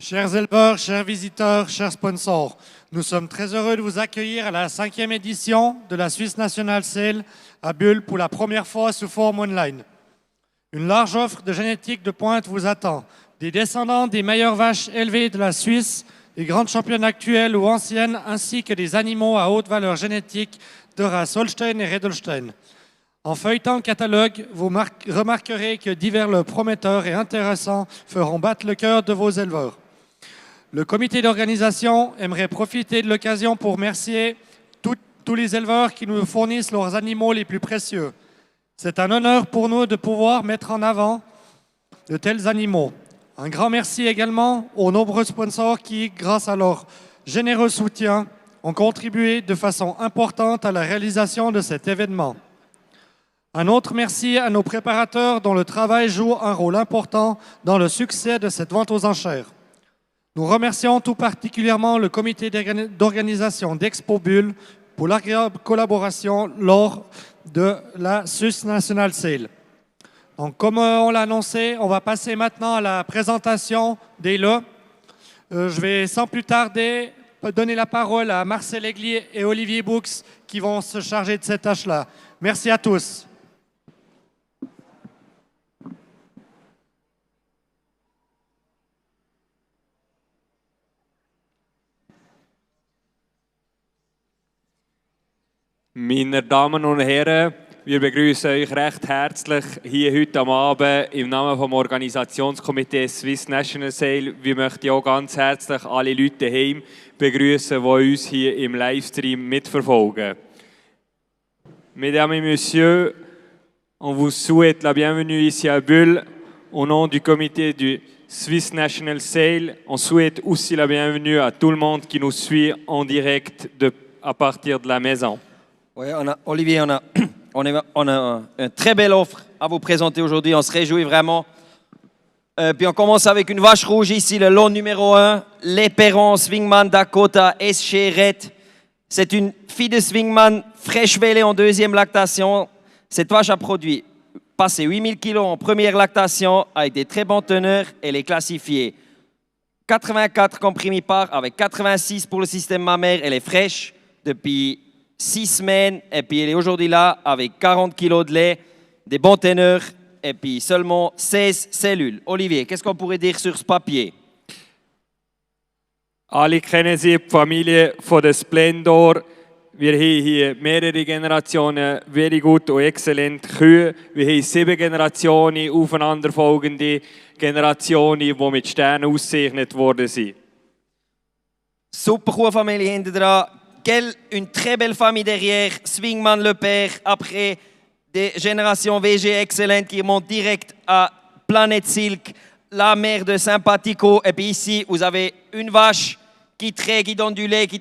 Chers éleveurs, chers visiteurs, chers sponsors, nous sommes très heureux de vous accueillir à la 5e édition de la Swiss National Sale à Bulle pour la première fois sous forme online. Une large offre de génétique de pointe vous attend. Des descendants des meilleures vaches élevées de la Suisse, des grandes championnes actuelles ou anciennes, ainsi que des animaux à haute valeur génétique de race Holstein et Riedelstein. En feuilletant le catalogue, vous remarquerez que divers lots prometteurs et intéressants feront battre le cœur de vos éleveurs. Le comité d'organisation aimerait profiter de l'occasion pour remercier tous les éleveurs qui nous fournissent leurs animaux les plus précieux. C'est un honneur pour nous de pouvoir mettre en avant de tels animaux. Un grand merci également aux nombreux sponsors qui, grâce à leur généreux soutien, ont contribué de façon importante à la réalisation de cet événement. Un autre merci à nos préparateurs dont le travail joue un rôle important dans le succès de cette vente aux enchères. Nous remercions tout particulièrement le comité d'organisation d'Expo Bulle pour l'agréable collaboration lors de la Swiss National Sale. Donc, comme on l'a annoncé, on va passer maintenant à la présentation des lots. Je vais sans plus tarder donner la parole à Marcel Aiglier et Olivier Boux qui vont se charger de cette tâche-là. Merci à tous. Meine Damen und Herren, wir begrüßen euch recht herzlich hier heute am Abend im Namen vom Organisationskomitee Swiss National Sale. Wir möchten auch ganz herzlich alle Leute daheim begrüßen, die uns hier im Livestream mitverfolgen. Mesdames et Messieurs, on vous souhaite la bienvenue ici à Bulle. Au nom du comité du Swiss National Sale, on souhaite aussi la bienvenue à tout le monde qui nous suit en direct à partir de la maison. Oui, Olivier, on a une très belle offre à vous présenter aujourd'hui. On se réjouit vraiment. Puis on commence avec une vache rouge ici, le lot numéro 1, l'Éperon Swingman Dakota SC Red. C'est une fille de Swingman fraîche vélée en deuxième lactation. Cette vache a produit passé 8000 kg en première lactation avec des très bons teneurs. Elle est classifiée 84 comprimés par avec 86 pour le système mammaire. Elle est fraîche depuis 6 semaines et puis elle est aujourd'hui là avec 40 kg de lait, des bons teneurs et puis seulement 16 cellules. Olivier, qu'est-ce qu'on pourrait dire sur ce papier? Alle kennen Sie die Familie von der Splendor. Wir haben hier mehrere Generationen very gut und exzellent Kühe. Wir haben 7 Generationen aufeinanderfolgende Generationen, die mit Sternen ausgezeichnet worden sind. Super Kuhfamilie hinter dran. Une très belle famille derrière. Swingman le père, après des générations VG excellentes qui montent direct à Planet Silk, la mère de Sympathico. Et puis ici, vous avez une vache qui traite, qui donne du lait, qui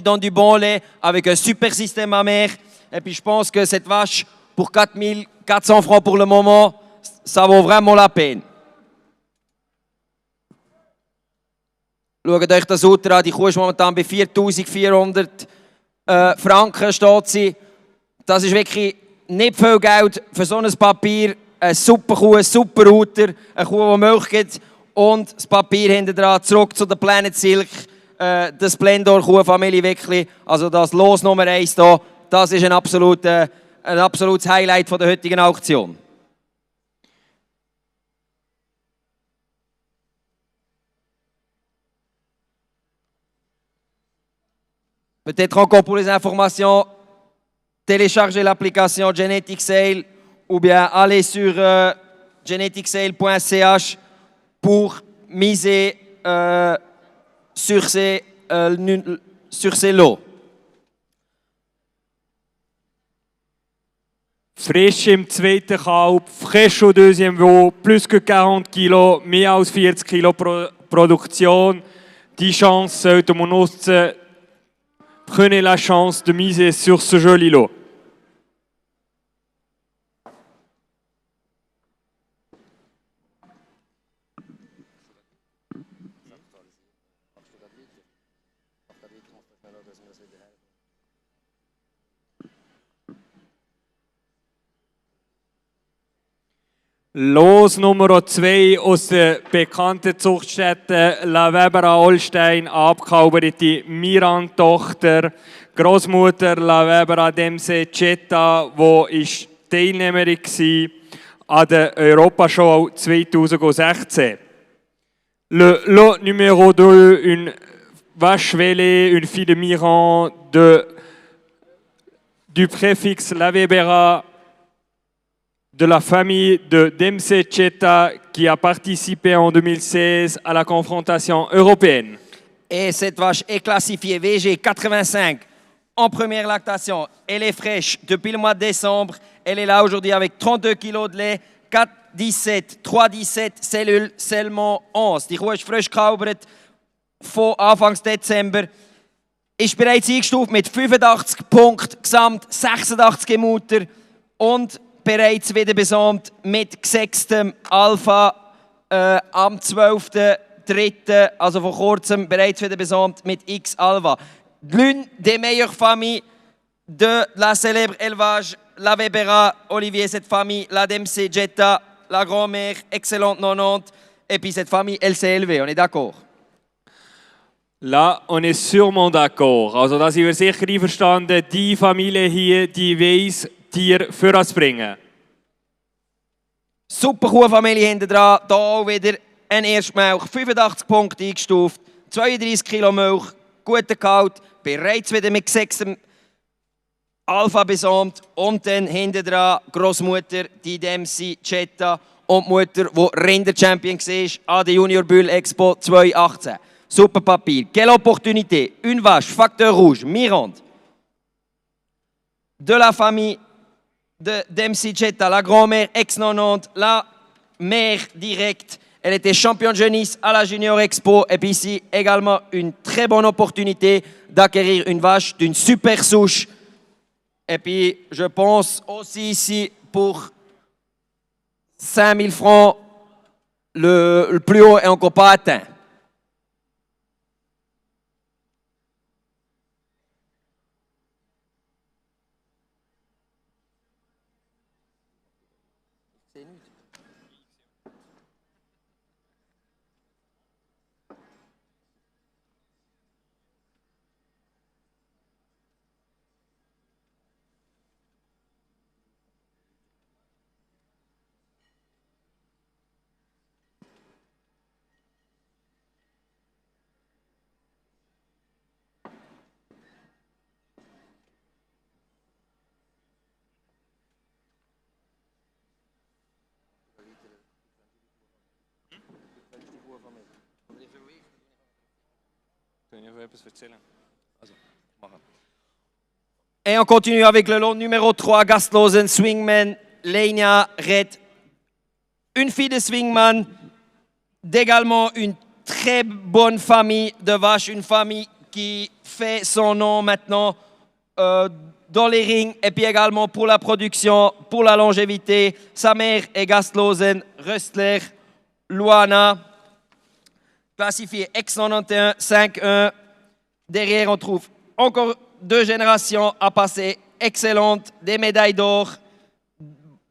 donne du bon lait avec un super système mammaire. Et puis je pense que cette vache, pour 4400 francs pour le moment, ça vaut vraiment la peine. Schaut euch das Auto an, die Kuh ist momentan bei 4400 Franken steht sie. Das ist wirklich nicht viel Geld für so ein Papier. Eine super Kuh, ein super Router, eine Kuh, die Milch gibt. Und das Papier hinter dran, zurück zu der Planet Silk, der Splendor Kuhfamilie wirklich. Also das Los Nummer 1 hier, das ist ein absolutes Highlight von der heutigen Auktion. Peut-être encore pour les informations, téléchargez l'application Genetic Sale ou bien allez sur geneticsale.ch pour miser sur ces lots. Frisch im zweiten Kalb, frisch au deuxième veau, plus que 40 kg, mehr als 40 kg Produktion. Die Chance sollte man nutzen. Prenez la chance de miser sur ce joli lot. Los Nummer 2 aus der bekannten Zuchtstätte La Webera Holstein, abgekalberte Miran-Tochter, Großmutter La Webera Demse Cetta, die Teilnehmerin war an der Europashow 2016. Le lot numéro 2, une vache vélée, une fille de Miran du préfixe La Webera, de la famille de Demse Cetta qui a participé en 2016 à la confrontation européenne. Et cette vache est classifiée VG 85 en première lactation. Elle est fraîche depuis le mois de décembre. Elle est là aujourd'hui avec 32 kg de lait, 4,17, 3,17 cellules, seulement 11. Die Kuh ist frisch gekalbert von Anfang Dezember. Ist bereits eingestuft mit 85 Punkten, gesamt 86 im Mutter und bereits wieder besamt mit gesechstem Alpha am 12.3., also vor kurzem bereits wieder besamt mit X Alpha. L'une des meilleures familles de la célèbre élevage La Webera, Olivier, cette famille, la Demse Cetta, la grand-mère, excellente 90, et puis cette famille, elle s'est élevée, on est d'accord? Là, on est sûrement d'accord. Also da sind wir sicher einverstanden, die Familie hier, die weiss, Tier voranzubringen. Super Kuhfamilie hinten dran, hier auch wieder ein Erstmilch, 85 Punkte eingestuft, 32 Kilo Milch, guter Gehalt, bereits wieder mit 6 Alpha besamt und dann hinten dran Großmutter, die Demse Cetta und die Mutter, die Rinder-Champion war an der Junior Bull Expo 2018. Super Papier. Quelle opportunité. Une vache, facteur rouge, Mirande. De la famille de Demse Cetta, la grand-mère ex-90, la mère directe. Elle était championne jeunesse à la Junior Expo. Et puis ici, également une très bonne opportunité d'acquérir une vache d'une super souche. Et puis, je pense aussi ici pour 5 000 francs, le plus haut est encore pas atteint. Et on continue avec le lot numéro 3, Gastlosen, Swingman, Lenia, Red. Une fille de Swingman, également une très bonne famille de vaches, une famille qui fait son nom maintenant dans les rings et puis également pour la production, pour la longévité. Sa mère est Gastlosen, Röstler, Luana, classifié X91, 5-1. Derrière, on trouve encore 2 générations à passer excellentes, des médailles d'or,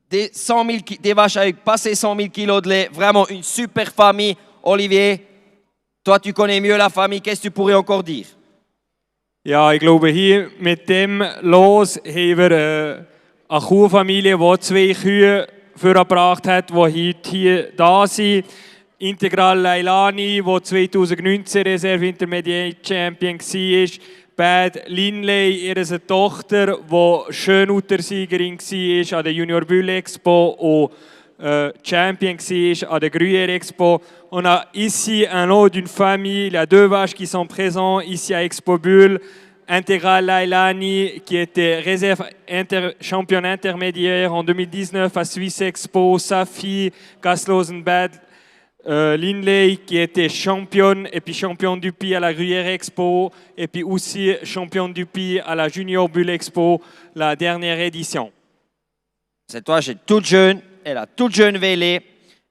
des vaches avec passé 100 000 kilos de lait. Vraiment une super famille. Olivier, toi, tu connais mieux la famille. Qu'est-ce que tu pourrais encore dire? Ja, ich glaube, hier mit dem Los haben wir eine Kuhfamilie, die 2 Kühe vorgebracht hat, die heute hier da sind. Integral Leilani, die 2019 Reserve-Intermediate Champion war. Bad Linley, ihre Tochter, die Schönuttersiegerin war an der Junior Bull Expo und Champion war an der Gruyère Expo. On a ici un lot d'une famille, il y a 2 vaches qui sont présentes ici à Expo Bull. Integral Lailani, qui était réserve championne intermédiaire en 2019 à Swiss Expo. Sa fille, Gastlosen Bad Linley, qui était championne et puis championne du pays à la Gruyère Expo et puis aussi championne du pays à la Junior Bull Expo, la dernière édition. Cette vache est toute jeune, elle a toute jeune vélée,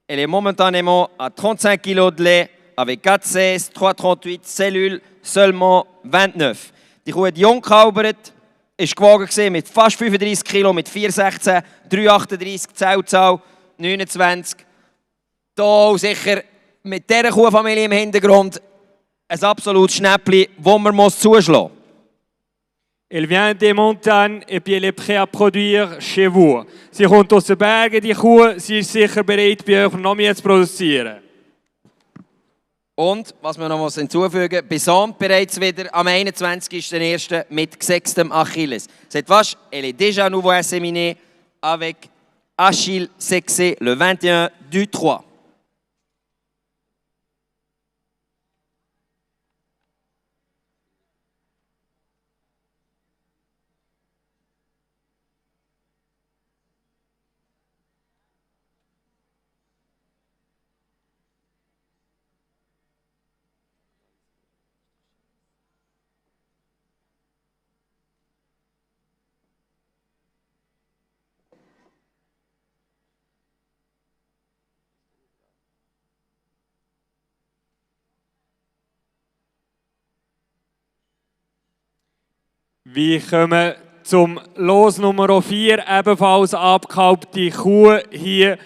elle est momentanément à 35 kg de lait avec 4,16, 3,38 cellules, seulement 29. Die Kuh hat jung gekalbert, ist gewogen mit fast 35 kg, mit 4,16, 3,38 Zellzahl. 29. Hier sicher mit dieser Kuhfamilie im Hintergrund ein absolutes Schnäppchen, wo man zuschlagen muss. Elle vient des montagnes et puis elle est prête à produire chez vous. Sie kommt aus den Bergen, die Kuh, sie ist sicher bereit, bei euch noch mehr zu produzieren. Und, was wir noch hinzufügen muss, besamt bereits wieder am 21.01. mit gesextem Achilles. Cette vache, elle est déjà nouveau inséminée avec Achille sexé le 21 du 3. Wir kommen zum Los Nummer 4, ebenfalls abgehalbte Kuh hier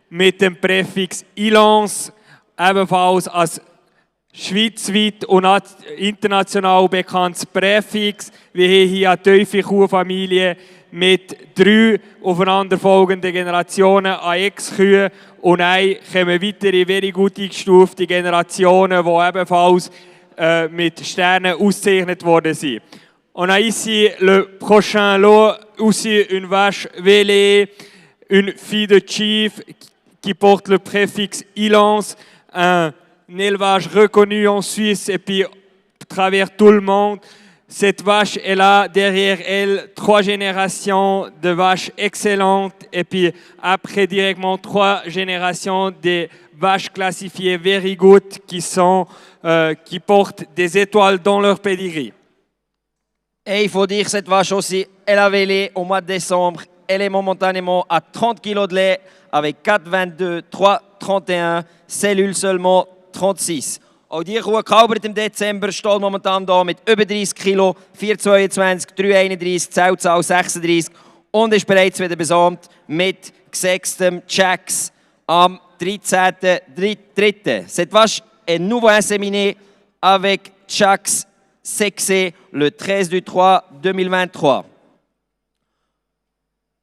mit dem Präfix Ilance, ebenfalls als schweizweit und international bekanntes Präfix. Wir haben hier eine tiefe Kuhfamilie mit 3 aufeinanderfolgenden Generationen an Ex-Kühen und dann kommen weitere very gut eingestufte Generationen, die ebenfalls mit Sternen ausgezeichnet worden sind. On a ici le prochain lot, aussi une vache vélée, une fille de chief qui porte le préfixe Ilance, un élevage reconnu en Suisse et puis à travers tout le monde. Cette vache, elle a derrière elle 3 générations de vaches excellentes et puis après directement 3 générations de vaches classifiées very good qui portent des étoiles dans leur pedigree. Et il faut dire cette vache aussi, elle a vélé au mois de décembre. Elle est momentanément à 30 kg de lait avec 4,22, 3,31, cellules seulement 36. Auch die Kuh kalbert im Dezember, steht momentan da mit über 30 Kg, 4,22, 3,31, Zellzahl 36 und ist bereits wieder besamt mit gesextem Jacks am 13.3. Cette vache est nouveau inséminée avec Jacks sexé le 13 du 3 2023.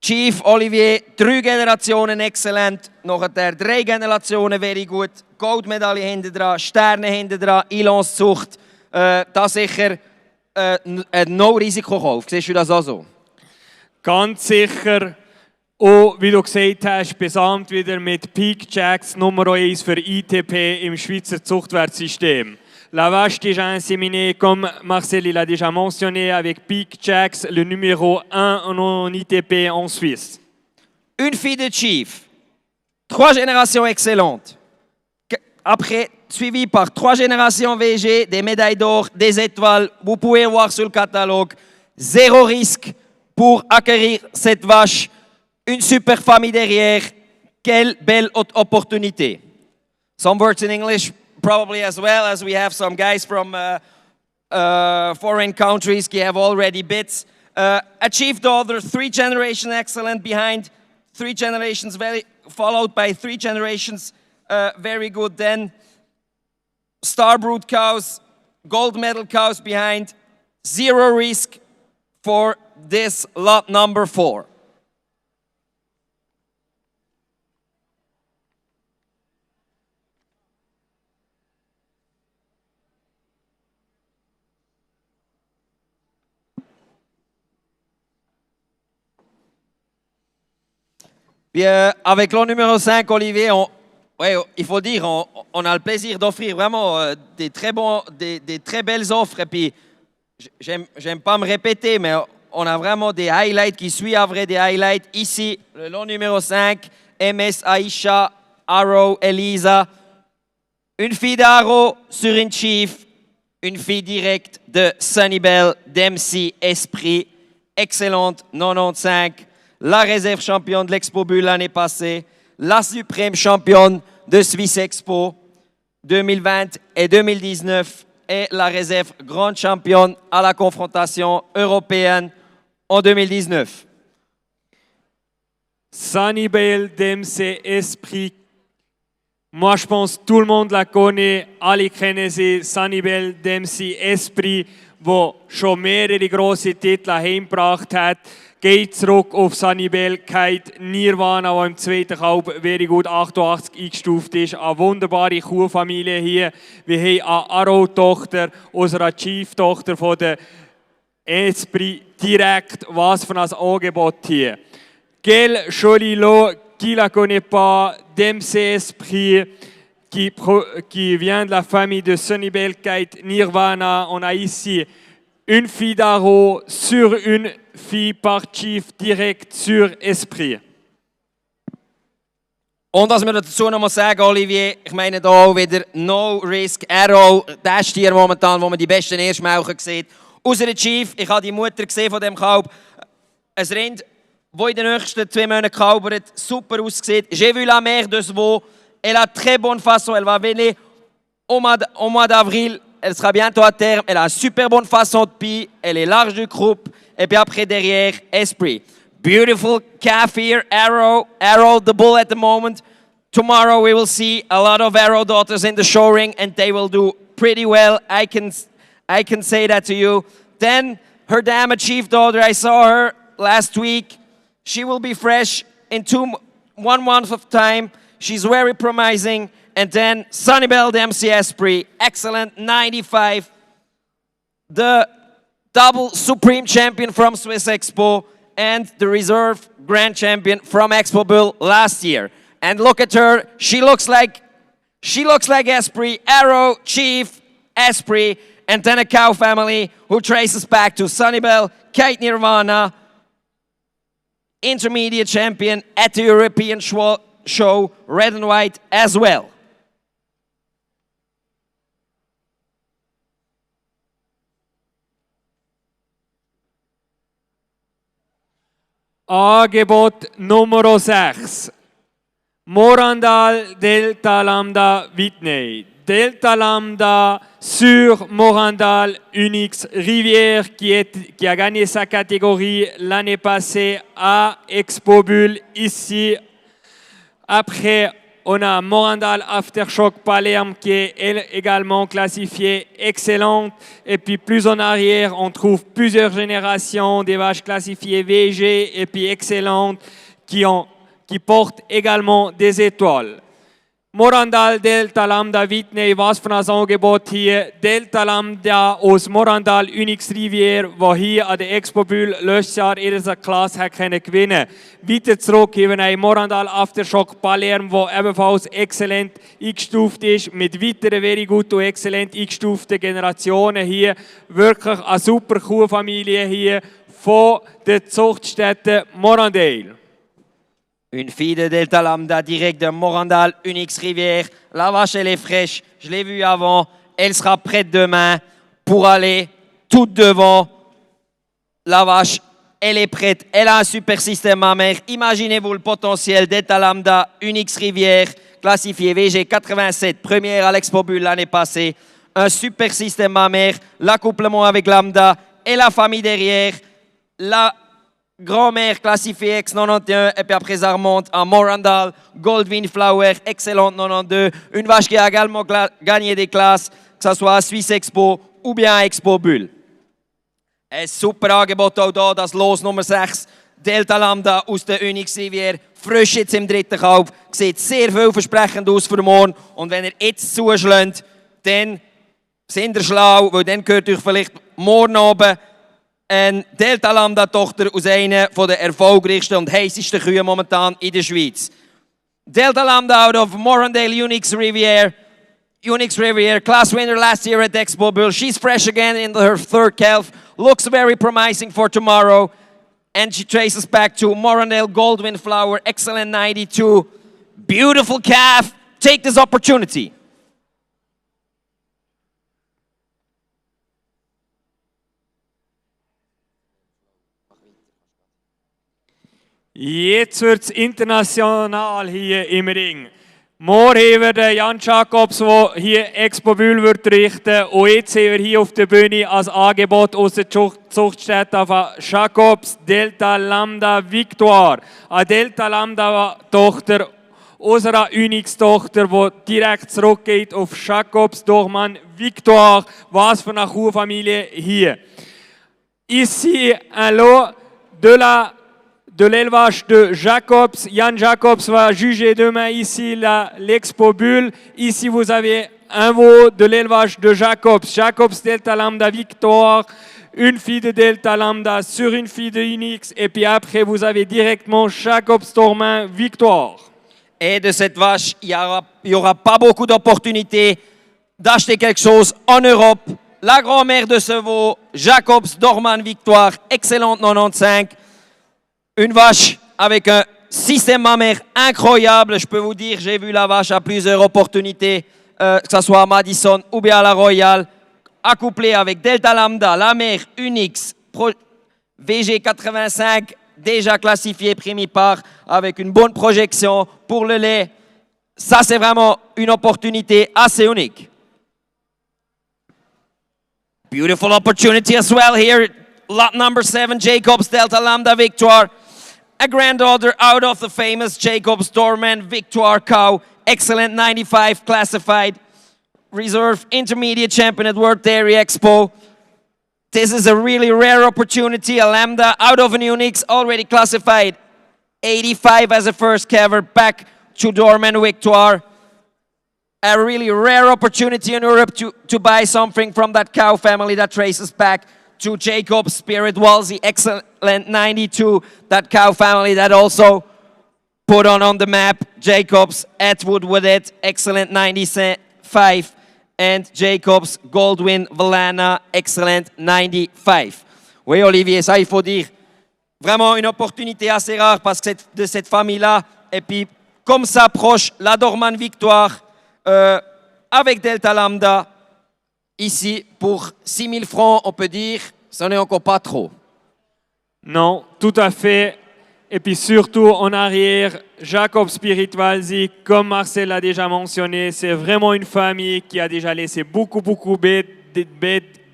Chief Olivier, 3 Generationen exzellent, nachher 3 Generationen very gut, Goldmedaille hinten dran, Sterne hinten dran, Ilance-Zucht, das sicher ein No-Risikokauf. Siehst du das auch so? Ganz sicher. Und wie du gesagt hast, besamt wieder mit Peak Jacks Nummer 1 für ITP im Schweizer Zuchtwertsystem. La vache déjà inséminée, comme Marcel l'a déjà mentionné, avec Peak Jacks, le numéro 1 en ITP en Suisse. Une fille de Chief, 3 générations excellentes. Après, suivi par 3 générations VG, des médailles d'or, des étoiles. Vous pouvez voir sur le catalogue. 0 risque pour acquérir cette vache. Une super famille derrière. Quelle belle opportunité. Some words in English. Probably as well, as we have some guys from foreign countries who have already bits. Achieved order, 3 generations excellent behind, 3 generations followed by 3 generations very good then. Star brood cows, gold medal cows behind, 0 risk for this lot number 4. Puis avec le numéro 5, Olivier, il faut dire, on a le plaisir d'offrir vraiment des très belles offres. Et puis, j'aime pas me répéter, mais on a vraiment des highlights qui suivent des highlights. Ici, le lot numéro 5, MS Aisha, Arrow, Elisa. Une fille d'Arrow sur une Chief. Une fille directe de Sunnybell, Dempsey, Esprit. Excellente, 95. La réserve championne de l'Expo Bull l'année passée, la suprême championne de Swiss Expo 2020 et 2019 et la réserve grande championne à la confrontation européenne en 2019. Sanibel Demse Esprit. Moi, je pense que tout le monde la connaît. Alle kennen sie. Sanibel Demse Esprit, wo schon mehrere grosse Titel heimgebracht hat. Geht zurück auf Sanibel, geht Nirvana, der im zweiten Kalb very gut 88 eingestuft ist. Eine wunderbare Kuhfamilie hier. Wir haben eine Arrow-Tochter, unsere Chief-Tochter von der Esprit. Direkt, was für ein Angebot hier. Quel joli lot, qui la connaît pas, d'MC Esprit, qui vient de la famille de Sanibel, Kite, Nirvana. On a ici une fille d'Arrow sur une fille par Chief direkt sur Esprit. Und was wir dazu noch mal sagen, Olivier, ich meine da auch wieder No Risk Arrow, der Stier momentan, wo man die besten Erstmauchen sieht. Außer der Chief, ich habe die Mutter gesehen von dem Kalb. Ein Rind, wo in den nächsten 2 Monaten kalbert, super aussieht. J'ai vu la mère de ce veau. Elle a très bonne façon. Elle va venir au mois d'avril. Elle sera bientôt à terme. Elle a une super bonne façon de pis. Elle est large du croupe. Et puis après, derrière, Esprit. Beautiful calf here. Arrow the bull at the moment. Tomorrow we will see a lot of Arrow daughters in the show ring. And they will do pretty well. I can say that to you. Then her dam, a chief daughter, I saw her last week. She will be fresh in 1 month of time. She's very promising. And then Sanibel Demse Esprit, excellent, 95. The double Supreme Champion from Swiss Expo and the reserve Grand Champion from Expo Bull last year. And look at her, she looks like Esprit, Arrow, Chief, Esprit, and then a cow family who traces back to Sanibel, Kite Nirvana, intermediate champion at the European show, red and white as well. Angebot Nummer 6. Morandal Delta Lambda Whitney. Delta Lambda sur Morandal Unix Rivière qui a gagné sa catégorie l'année passée à Expo Bull ici. Après, on a Morandal Aftershock Palerme qui est également classifiée excellente. Et puis plus en arrière, on trouve plusieurs générations des vaches classifiées VG et puis excellentes qui portent également des étoiles. Morandal Delta Lambda Whitney, was für ein Angebot hier. Delta Lambda aus Morandal Unix Rivière, die hier an der Expo Bull letztes Jahr ihre Klasse hat gewinnen. Weiter zurück haben wir Morandal Aftershock Palerme, die ebenfalls exzellent eingestuft ist, mit weiteren very gut und exzellent eingestuften Generationen hier. Wirklich eine super Kuhfamilie hier von der Zuchtstätte Morandale. Une fille de Delta Lambda, direct de Morandal, Unix Rivière. La vache, elle est fraîche. Je l'ai vue avant. Elle sera prête demain pour aller tout devant. La vache, elle est prête. Elle a un super système mammaire. Imaginez-vous le potentiel Delta Lambda, Unix Rivière, classifié VG 87, première à l'Expo Bull l'année passée. Un super système mammaire, l'accouplement avec Lambda et la famille derrière. La grand-mère classifiée X91 et puis après ça remonte à Morandal, Goldwyn Flower, excellente 92. Une vache qui a également gagné des classes, que ce soit à Swiss Expo ou bien à Expo Bull. Ein super Angebot auch hier, das Los Nummer 6, Delta Lambda aus der Unix Rivière, frisch jetzt im 3. Kalb, sieht sehr vielversprechend aus für morgen. Und wenn ihr jetzt zuschlägt, dann sind ihr schlau, weil dann gehört euch vielleicht morgen oben eine Delta Lambda-Tochter aus einer der erfolgreichsten und heißesten Kühe momentan in der Schweiz. Delta Lambda out of Morandale Unix Rivière. Unix Rivière, class winner last year at Expo Bull. She's fresh again in her 3rd calf. Looks very promising for tomorrow. And she traces back to Morandale Goldwyn Flower, excellent 92. Beautiful calf. Take this opportunity. Jetzt wird es international hier im Ring. Morgen haben wir den Jan Jacobs, der hier Expo Bühl wird richten. Und jetzt haben wir hier auf der Bühne als Angebot aus der Zuchtstätte von Jacobs Delta Lambda Victoire. Eine Delta Lambda Tochter, unserer Unix-Tochter, die direkt zurückgeht auf Jacobs Dorman Victoire. Was für eine Kuhfamilie hier. Ici un lot de l'élevage de Jacobs. Jan Jacobs va juger demain ici l'Expo Bull. Ici, vous avez un veau de l'élevage de Jacobs. Jacobs Delta Lambda Victoire, une fille de Delta Lambda sur une fille de Unix. Et puis après, vous avez directement Jacobs Dormain Victoire. Et de cette vache, il n'y aura pas beaucoup d'opportunités d'acheter quelque chose en Europe. La grand-mère de ce veau, Jacobs Dorman Victoire, excellente 95. Une vache avec un système mammaire incroyable. Je peux vous dire, j'ai vu la vache à plusieurs opportunités, que ce soit à Madison ou bien à la Royale, accouplée avec Delta Lambda, la mère Unix, VG85, déjà classifié primipare, avec une bonne projection pour le lait. Ça, c'est vraiment une opportunité assez unique. Beautiful opportunity as well here. Lot number 7, Jacobs Delta Lambda Victoire. A granddaughter out of the famous Jacobs Dorman Victoire cow. Excellent 95 classified. Reserve intermediate champion at World Dairy Expo. This is a really rare opportunity. A Lambda out of an Unix already classified. 85 as a first cover back to Dorman Victoire. A really rare opportunity in Europe to buy something from that cow family that traces back to Jacob's Spirit Walsey, excellent 92, that cow family that also put on the map Jacob's Atwood with it, excellent 95, and Jacob's Goldwyn Valana, excellent 95. Oui, Olivier, ça il faut dire. Vraiment une opportunité assez rare parce que de cette famille-là, et puis comme ça approche la Dorman Victoire avec Delta Lambda, ici, pour 6 000 francs, on peut dire, ce n'est encore pas trop. Non, tout à fait. Et puis surtout en arrière, Jacob Spirit Walsey, comme Marcel l'a déjà mentionné, c'est vraiment une famille qui a déjà laissé beaucoup bêtes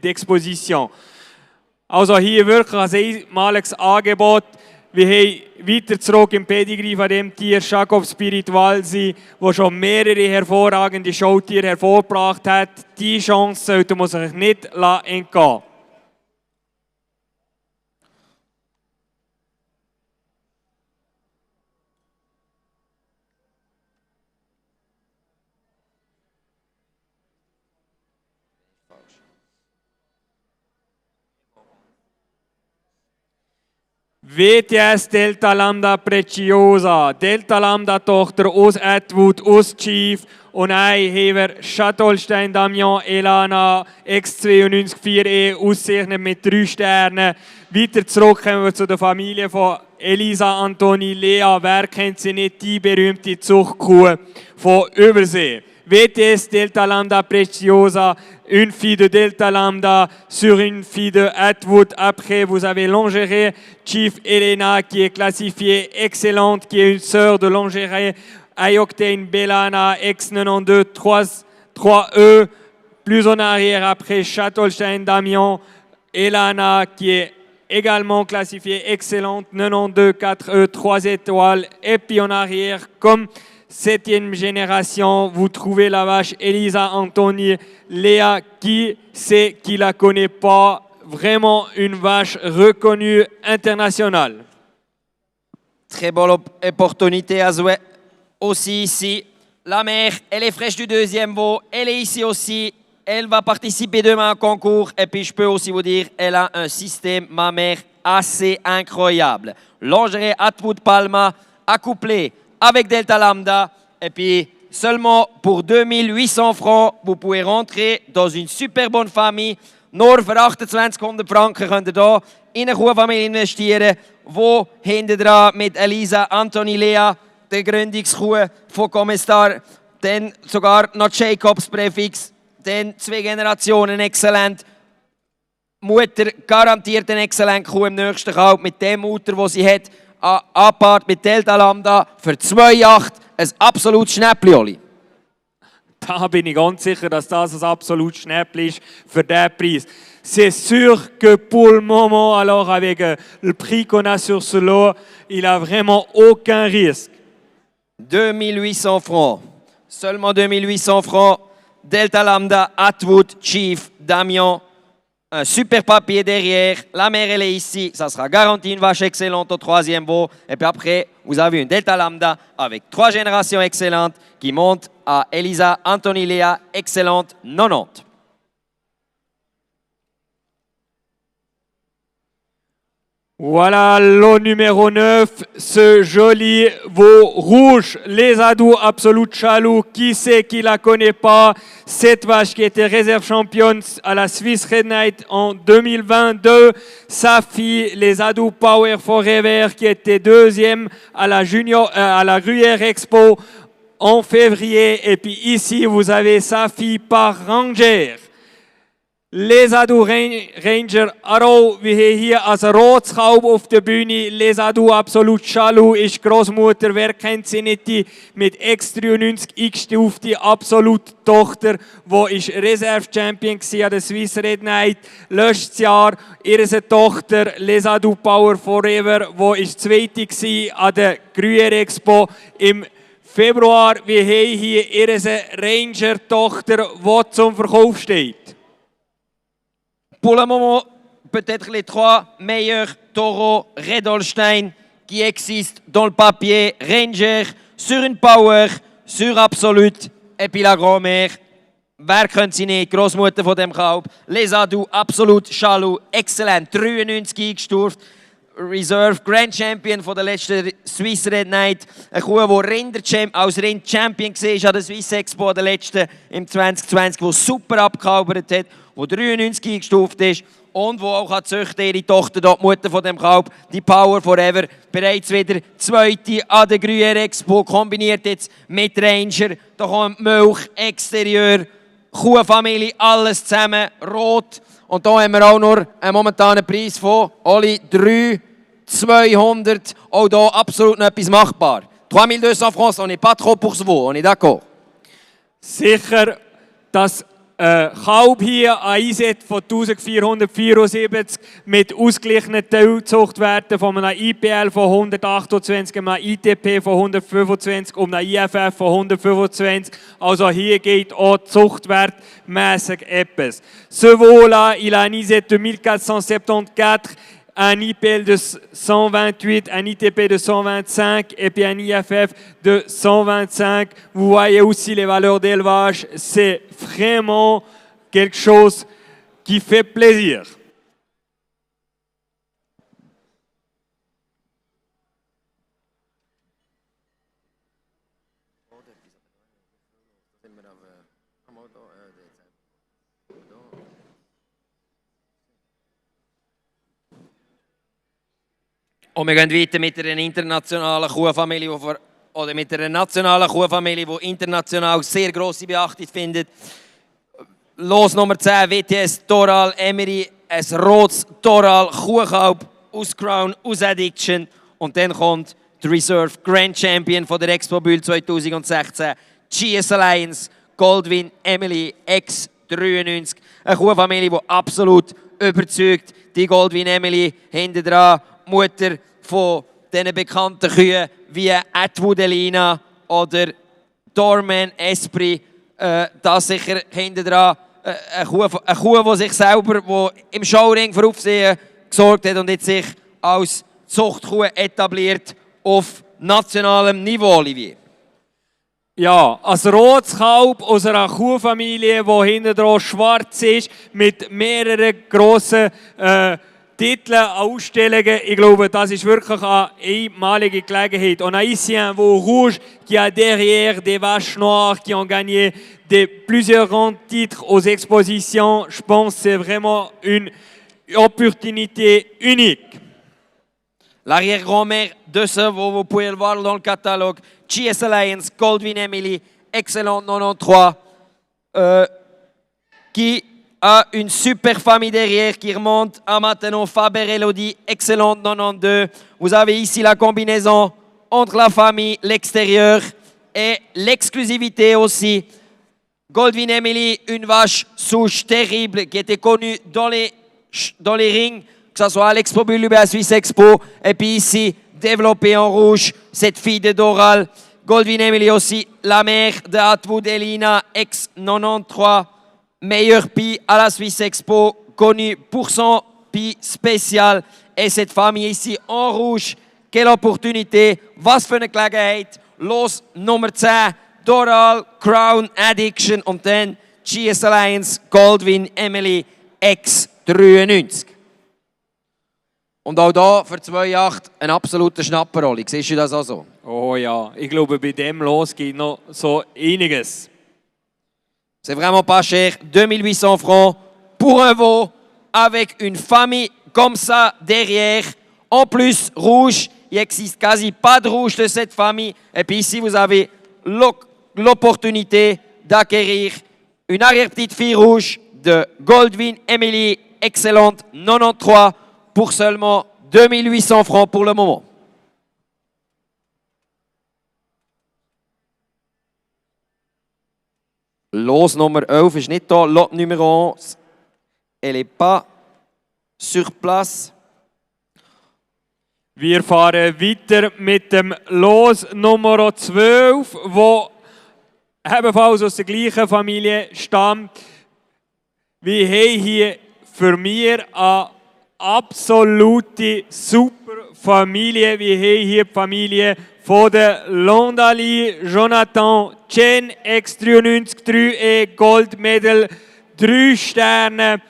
d'exposition. Also hier wirklich ein einmaliges Angebot. Wir haben weiter zurück im Pedigree von dem Tier, Jacob Spirit Walsey, der schon mehrere hervorragende Showtiere hervorgebracht hat. Die Chance sollte man sich nicht entgehen. WTS Delta Lambda Preciosa, Delta Lambda Tochter aus Atwood, aus Chief. Und dann haben wir Chatolstein Damian Elana X92 4E auszeichnet mit 3 Sternen. Weiter zurück kommen wir zu der Familie von Elisa Antoni Lea. Wer kennt sie nicht? Die berühmte Zuchtkuh von Übersee. WTS Delta Lambda Preciosa, une fille de Delta Lambda sur une fille de Atwood. Après, vous avez Longeray, Chief Elena qui est classifiée excellente, qui est une sœur de Longeray, Ioctane Belana, X92 3E. Plus en arrière, après Chatolstein Damian Elana qui est également classifiée excellente, 92 4E, 3 étoiles. Et puis en arrière, comme 7e génération, vous trouvez la vache Elisa Antoni Léa. Qui sait qui la connaît pas? Vraiment une vache reconnue internationale. Très bonne opportunité aussi ici. La mère, elle est fraîche du deuxième veau. Elle est ici aussi. Elle va participer demain au concours. Et puis je peux aussi vous dire, elle a un système mammaire assez incroyable. Lingerie Atwood Palma accouplé avec Delta Lambda, et puis seulement pour 2800 francs, vous pouvez rentrer dans une super bonne famille. Nur für 2800 Franken könnt ihr hier in eine Kuhfamilie investieren, wo hinten dran mit Elisa Antoni Lea, der Gründungskuh von Comestar, dann sogar noch Jacobs Präfix, dann 2 Generationen exzellent. Mutter garantiert eine exzellente Kuh im nächsten Kalb mit dem Mutter, wo sie hat. Apart mit Delta Lambda für 2,8 ein absolutes Schnäppli, Oli. Da bin ich ganz sicher, dass das ein absolutes Schnäppli ist für diesen Preis. C'est sûr que pour le moment, alors avec le prix qu'on a sur ce lot, il a vraiment aucun risque. 2800 francs. Seulement 2800 francs. Delta Lambda, Atwood, Chief, Damien. Un super papier derrière. La mère, elle est ici. Ça sera garanti une vache excellente au troisième veau. Et puis après, vous avez une Delta Lambda avec 3 générations excellentes qui monte à Elisa Anthony Léa, excellente 90. Voilà lot numéro 9, ce joli veau rouge, les Adou Absolute Chalou. Qui c'est qui la connaît pas? Cette vache qui était réserve championne à la Swiss Red Night en 2022. Sa fille, les Adou Power Forever, qui était deuxième à la Gruyère Expo en février. Et puis ici, vous avez sa fille par Ranger. Les Adou Ranger Arrow, wir haben hier als Rotskalb auf der Bühne. Les Adou Absolute Chalou ist Großmutter, wer kennt sie nicht, die mit X93 eingestufte Absolut-Tochter, die ist Reserve-Champion an der Swiss Red Night letztes Jahr. Ihre Tochter Les Adou Power Forever, die ist Zweite an der Gruyère Expo im Februar. Wir haben hier ihre Ranger-Tochter, die zum Verkauf steht. Pour le moment, peut-être les 3 meilleurs taureaux Red Holstein qui existent dans le papier. Ranger, sur une Power, sur Absolute. Et puis la grand-mère. Wer könnte sie nicht? Großmutter von dem Kalb. Les Adou, Absolute Chalou, excellent. 93 eingestuft. Reserve Grand Champion von der letzten Swiss Red Night. Eine Kuh, die als Rind-Champion war an der Swiss Expo, der letzten im 2020, die super abgekalbert hat, die 93 eingestuft ist und die auch züchten, ihre Tochter, die Mutter von dem Kalb, die Power Forever, bereits wieder Zweite an der Gruyère Expo, kombiniert jetzt mit Ranger. Da kommt Milch, Exterieur, Kuhfamilie, alles zusammen, rot. Und hier haben wir auch nur einen momentanen Preis von Oli 3,200. Auch hier absolut noch etwas machbar. 3200 francs, on n'est pas trop pour ce veau, on est d'accord? Sicher, dass Kalb hier ein Einset von 1474 mit ausgeglichenen Teilzuchtwerten von einem IPL von 128, einem ITP von 125 und einem IFF von 125. Also hier geht auch zuchtwertmäßig etwas. Ce veau-là, il a un ISET de 1474, un IPL de 128, un ITP de 125 et puis un IFF de 125. Vous voyez aussi les valeurs d'élevage. C'est vraiment quelque chose qui fait plaisir. Und wir gehen weiter mit einer internationalen Kuhfamilie, oder mit einer nationalen Kuhfamilie, die international sehr grosse Beachtung findet. Los Nummer 10, WTS Toral Emery, ein rotes Toral Kuhkalb aus Crown, aus Addiction. Und dann kommt die Reserve Grand Champion von der Expo Bühl 2016, GS Alliance, Goldwyn Emily X93. Eine Kuhfamilie, die absolut überzeugt. Die Goldwyn Emily hinten dran, Mutter von diesen bekannten Kühen wie Atwood Elina oder Dorman Esprit. Das sicher hinten dran. Eine Kuh, die sich selber im Showring für Aufsehen gesorgt hat und jetzt sich als Zuchtkuh etabliert auf nationalem Niveau, Olivier. Ja, als rotes Kalb aus einer Kuhfamilie, die hinten dran schwarz ist, mit mehreren grossen Titel, Ausstellungen. Ich glaube, das ist wirklich eine einmalige Gelegenheit. On a ici un veau rouge qui a derrière des vaches noires qui ont gagné plusieurs grands titres aux expositions. Je pense que c'est vraiment une opportunité unique. L'arrière-grand-mère de ce veau, vous pouvez le voir dans le catalogue. GS Alliance, Goldwyn Emily, excellente 93, qui a une super famille derrière qui remonte à maintenant Faber Elodie, excellente 92. Vous avez ici la combinaison entre la famille, l'extérieur, et l'exclusivité aussi. Goldwyn Emily, une vache souche terrible qui était connue dans les rings, que ce soit à l'Expo Bull à Swiss Expo, et puis ici, développée en rouge, cette fille de Doral. Goldwyn Emily aussi, la mère de Atwood Elina, ex-93, meilleure pie à la Swiss Expo, connue pour son pie spécial. Et cette famille ici en rouge, quelle opportunité, was für eine Gelegenheit. Los Nummer 10, Doral, Crown Addiction und dann GS Alliance, Goldwyn Emily, X93. Und auch hier für 2,8 ein absoluter Schnapper, Oli. Siehst du das auch so? Oh ja, ich glaube, bei dem Los geht noch so einiges. C'est vraiment pas cher, 2800 francs pour un veau avec une famille comme ça derrière. En plus, rouge, il n'existe quasi pas de rouge de cette famille. Et puis ici, vous avez l'opportunité d'acquérir une arrière-petite fille rouge de Goldwyn Emily, excellente, 93, pour seulement 2800 francs pour le moment. Los Nummer 11 ist nicht da, Lot Nummer 11, elle n'est pas sur place. Wir fahren weiter mit dem Los Nummer 12, wo ebenfalls aus der gleichen Familie stammt. Wir haben hier für mich eine absolute super Familie. Wir haben hier die Familie von der Londali Jonathan Chen X93 3E Gold Medal 3 Sterne.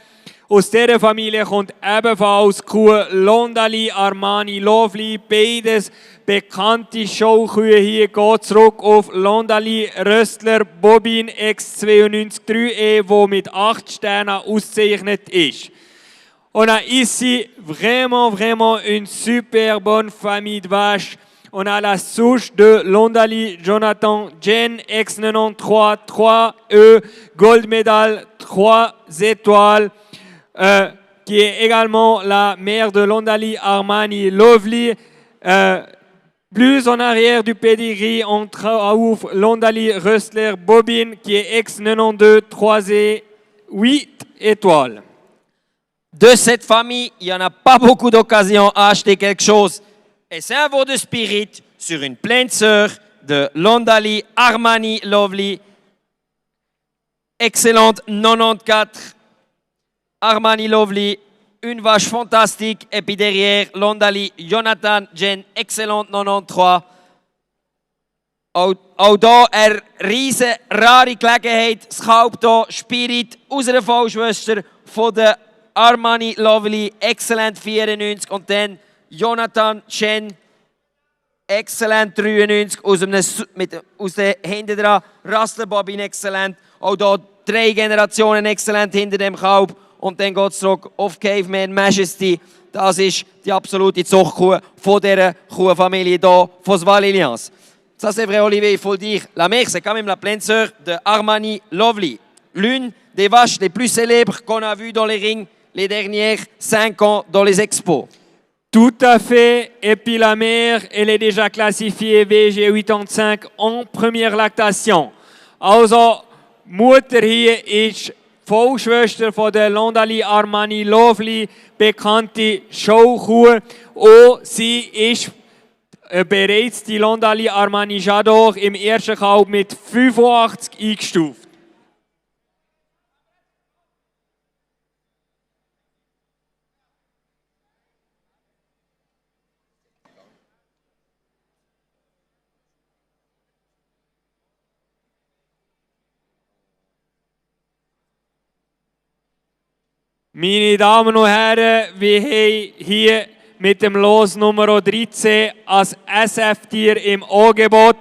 Aus dieser Familie kommt ebenfalls Kuh Londali Armani Lovely. Beides bekannte Showkühe. Hier geht zurück auf Londali Röstler Bobin X92 3E, wo mit 8 Sternen ausgezeichnet ist. On a ici vraiment une super bonne famille de vaches. On a la souche de Londali Jonathan Jen X93 3E Gold Medal 3 étoiles. Qui est également la mère de Londali Armani Lovely. Plus en arrière du pedigree, on trouve Londali Röstler Bobin, qui est ex-92 3 et 8 étoiles. De cette famille, il n'y en a pas beaucoup d'occasions à acheter quelque chose. Et c'est un veau de spirit sur une pleine sœur de Londali Armani Lovely. Excellente 94. Armani Lovely, une vache fantastique. Et puis derrière, Londali Jonathan Jen, excellente 93. Auch hier eine riesen rare Gelegenheit. Das Kalb hier, Spirit aus einer Vollschwester von der Armani Lovely, excellent 94. Und dann Jonathan Chen, excellent 93. Aus der hinten dran, Rustler Bobin, excellent. Auch hier 3 Generationen excellent hinter dem Kalb. Und dann geht es zurück auf Caveman Majesty. Das ist die absolute Zuchtkuh von dieser Kuhfamilie hier, von Svalilians. Ça c'est vrai, Olivier, il faut le dire. La mère, c'est quand même la pleine sœur de Armani Lovely. L'une des vaches les plus célèbres qu'on a vues dans les rings les dernières 5 ans dans les expos. Tout à fait. Et puis la mère, elle est déjà classifiée VG85 en première lactation. Also, Mutter hier ist Vollschwester von der Londali Armani Lovely, bekannte Showkuh. Und sie ist bereits die Londali Armani Jador im ersten Kalb mit 85 eingestuft. Meine Damen und Herren, wir haben hier mit dem Los Nummer 13 als SF-Tier im Angebot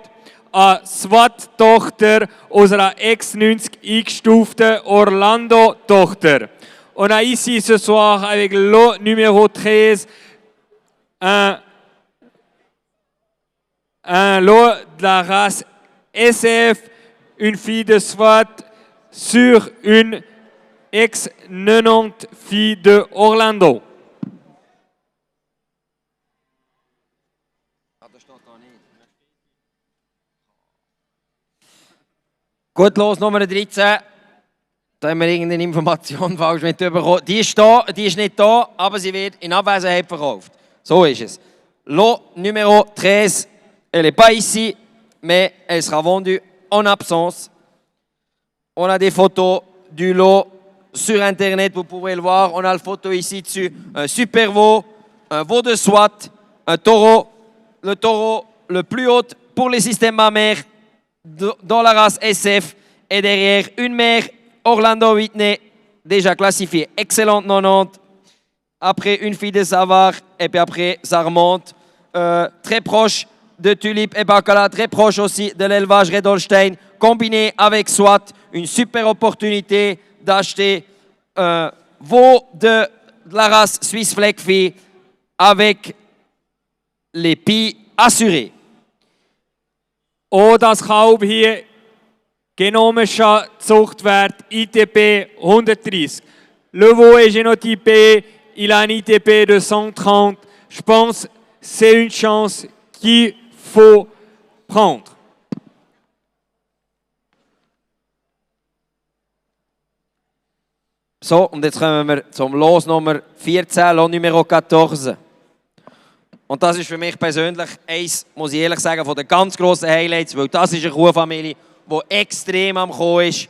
eine SWAT-Tochter aus einer X90 eingestuften Orlando-Tochter. On a ici ce soir avec lot numéro 13 un lot de la race SF, une fille de SWAT sur une X90 fille de Orlando. Gut, los, Nummer 13. Da haben wir irgendeine Information falsch mitbekommen. Die ist da, die ist nicht da, aber sie wird in Abwesenheit verkauft. So ist es. Lot numéro 13, elle n'est pas ici, mais elle sera vendue en absence. On a des photos du lot sur Internet, vous pouvez le voir. On a la photo ici dessus. Un super veau, un veau de SWAT, un taureau. Le taureau le plus haut pour les systèmes mammaires dans la race SF. Et derrière, une mère Orlando Whitney, déjà classifiée. Excellente 90. Après, une fille de Savard. Et puis après, ça remonte. Très proche de Tulipe et Bacala. Très proche aussi de l'élevage Red Holstein. Combiné avec SWAT. Une super opportunité d'acheter un veau de la race Swiss Fleckvieh avec les pieds assurés. Auch das Kalb hier, genomischer Zuchtwert ITP 130. Le veau est génotypé, il a un ITP de 130. Je pense que c'est une chance qu'il faut prendre. So, und jetzt kommen wir zum Los Nummer 14, Lot Numero 14. Und das ist für mich persönlich eins, muss ich ehrlich sagen, von den ganz grossen Highlights, weil das ist eine Kuhfamilie, die extrem am Kommen ist.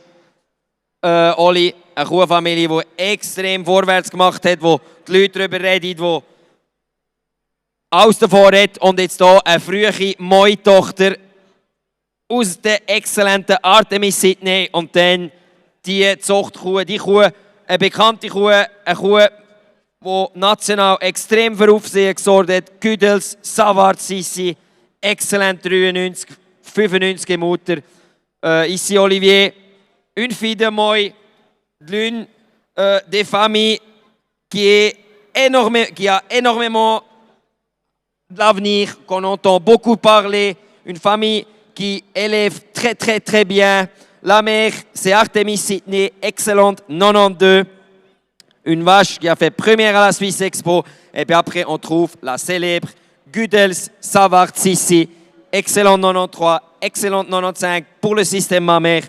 Oli, eine Kuhfamilie, die extrem vorwärts gemacht hat, wo die Leute darüber reden, die alles davon redet. Und jetzt hier eine frühe Moi-Tochter aus der exzellenten Artemis Sydney. Und dann die Zuchtkuh, die Kuh, eine bekannte Kuh, eine Kuh, die national extrem für Aufsehen gesorgt hat. Güdels, Savard, Sissi, exzellent 93, 95 im Mutter. Ici Olivier, une fille de Moi, l'une des familles qui a énormément d'avenir, qu'on entend beaucoup parler. Une famille qui élève très très très bien. La mère, c'est Artemis Sydney, excellente 92. Une vache qui a fait première à la Swiss Expo. Et puis après, on trouve la célèbre Güdels Savard Sissi, excellente 93, excellente 95 pour le système mammaire.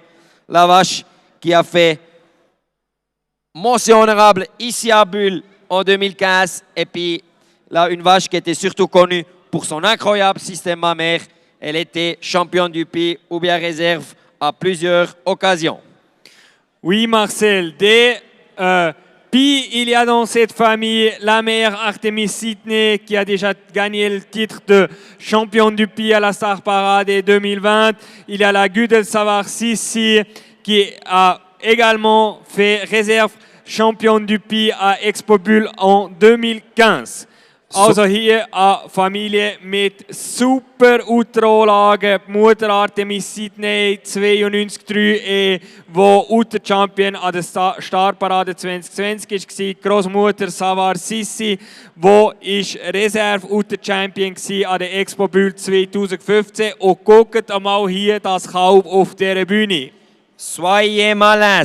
La vache qui a fait mention honorable ici à Bulle en 2015. Et puis là, une vache qui était surtout connue pour son incroyable système mammaire. Elle était championne du pays ou bien réserve à plusieurs occasions. Oui, Marcel, puis il y a dans cette famille la mère Artemis Sydney qui a déjà gagné le titre de champion du pays à la Star Parade 2020. Il y a la Güdel Savard Sissi qui a également fait réserve champion du pays à Expo Bulle en 2015. Also hier eine Familie mit super Ultralagen. Die Mutter Artemis Sydney 92-3E, die Ultra-Champion an der Starparade 2020 war. Die Großmutter Savard Sissi, die Reserve-Ultra-Champion an der Expo Bulle 2015. Und guckt einmal hier das Kalb auf dieser Bühne. Soyez malin.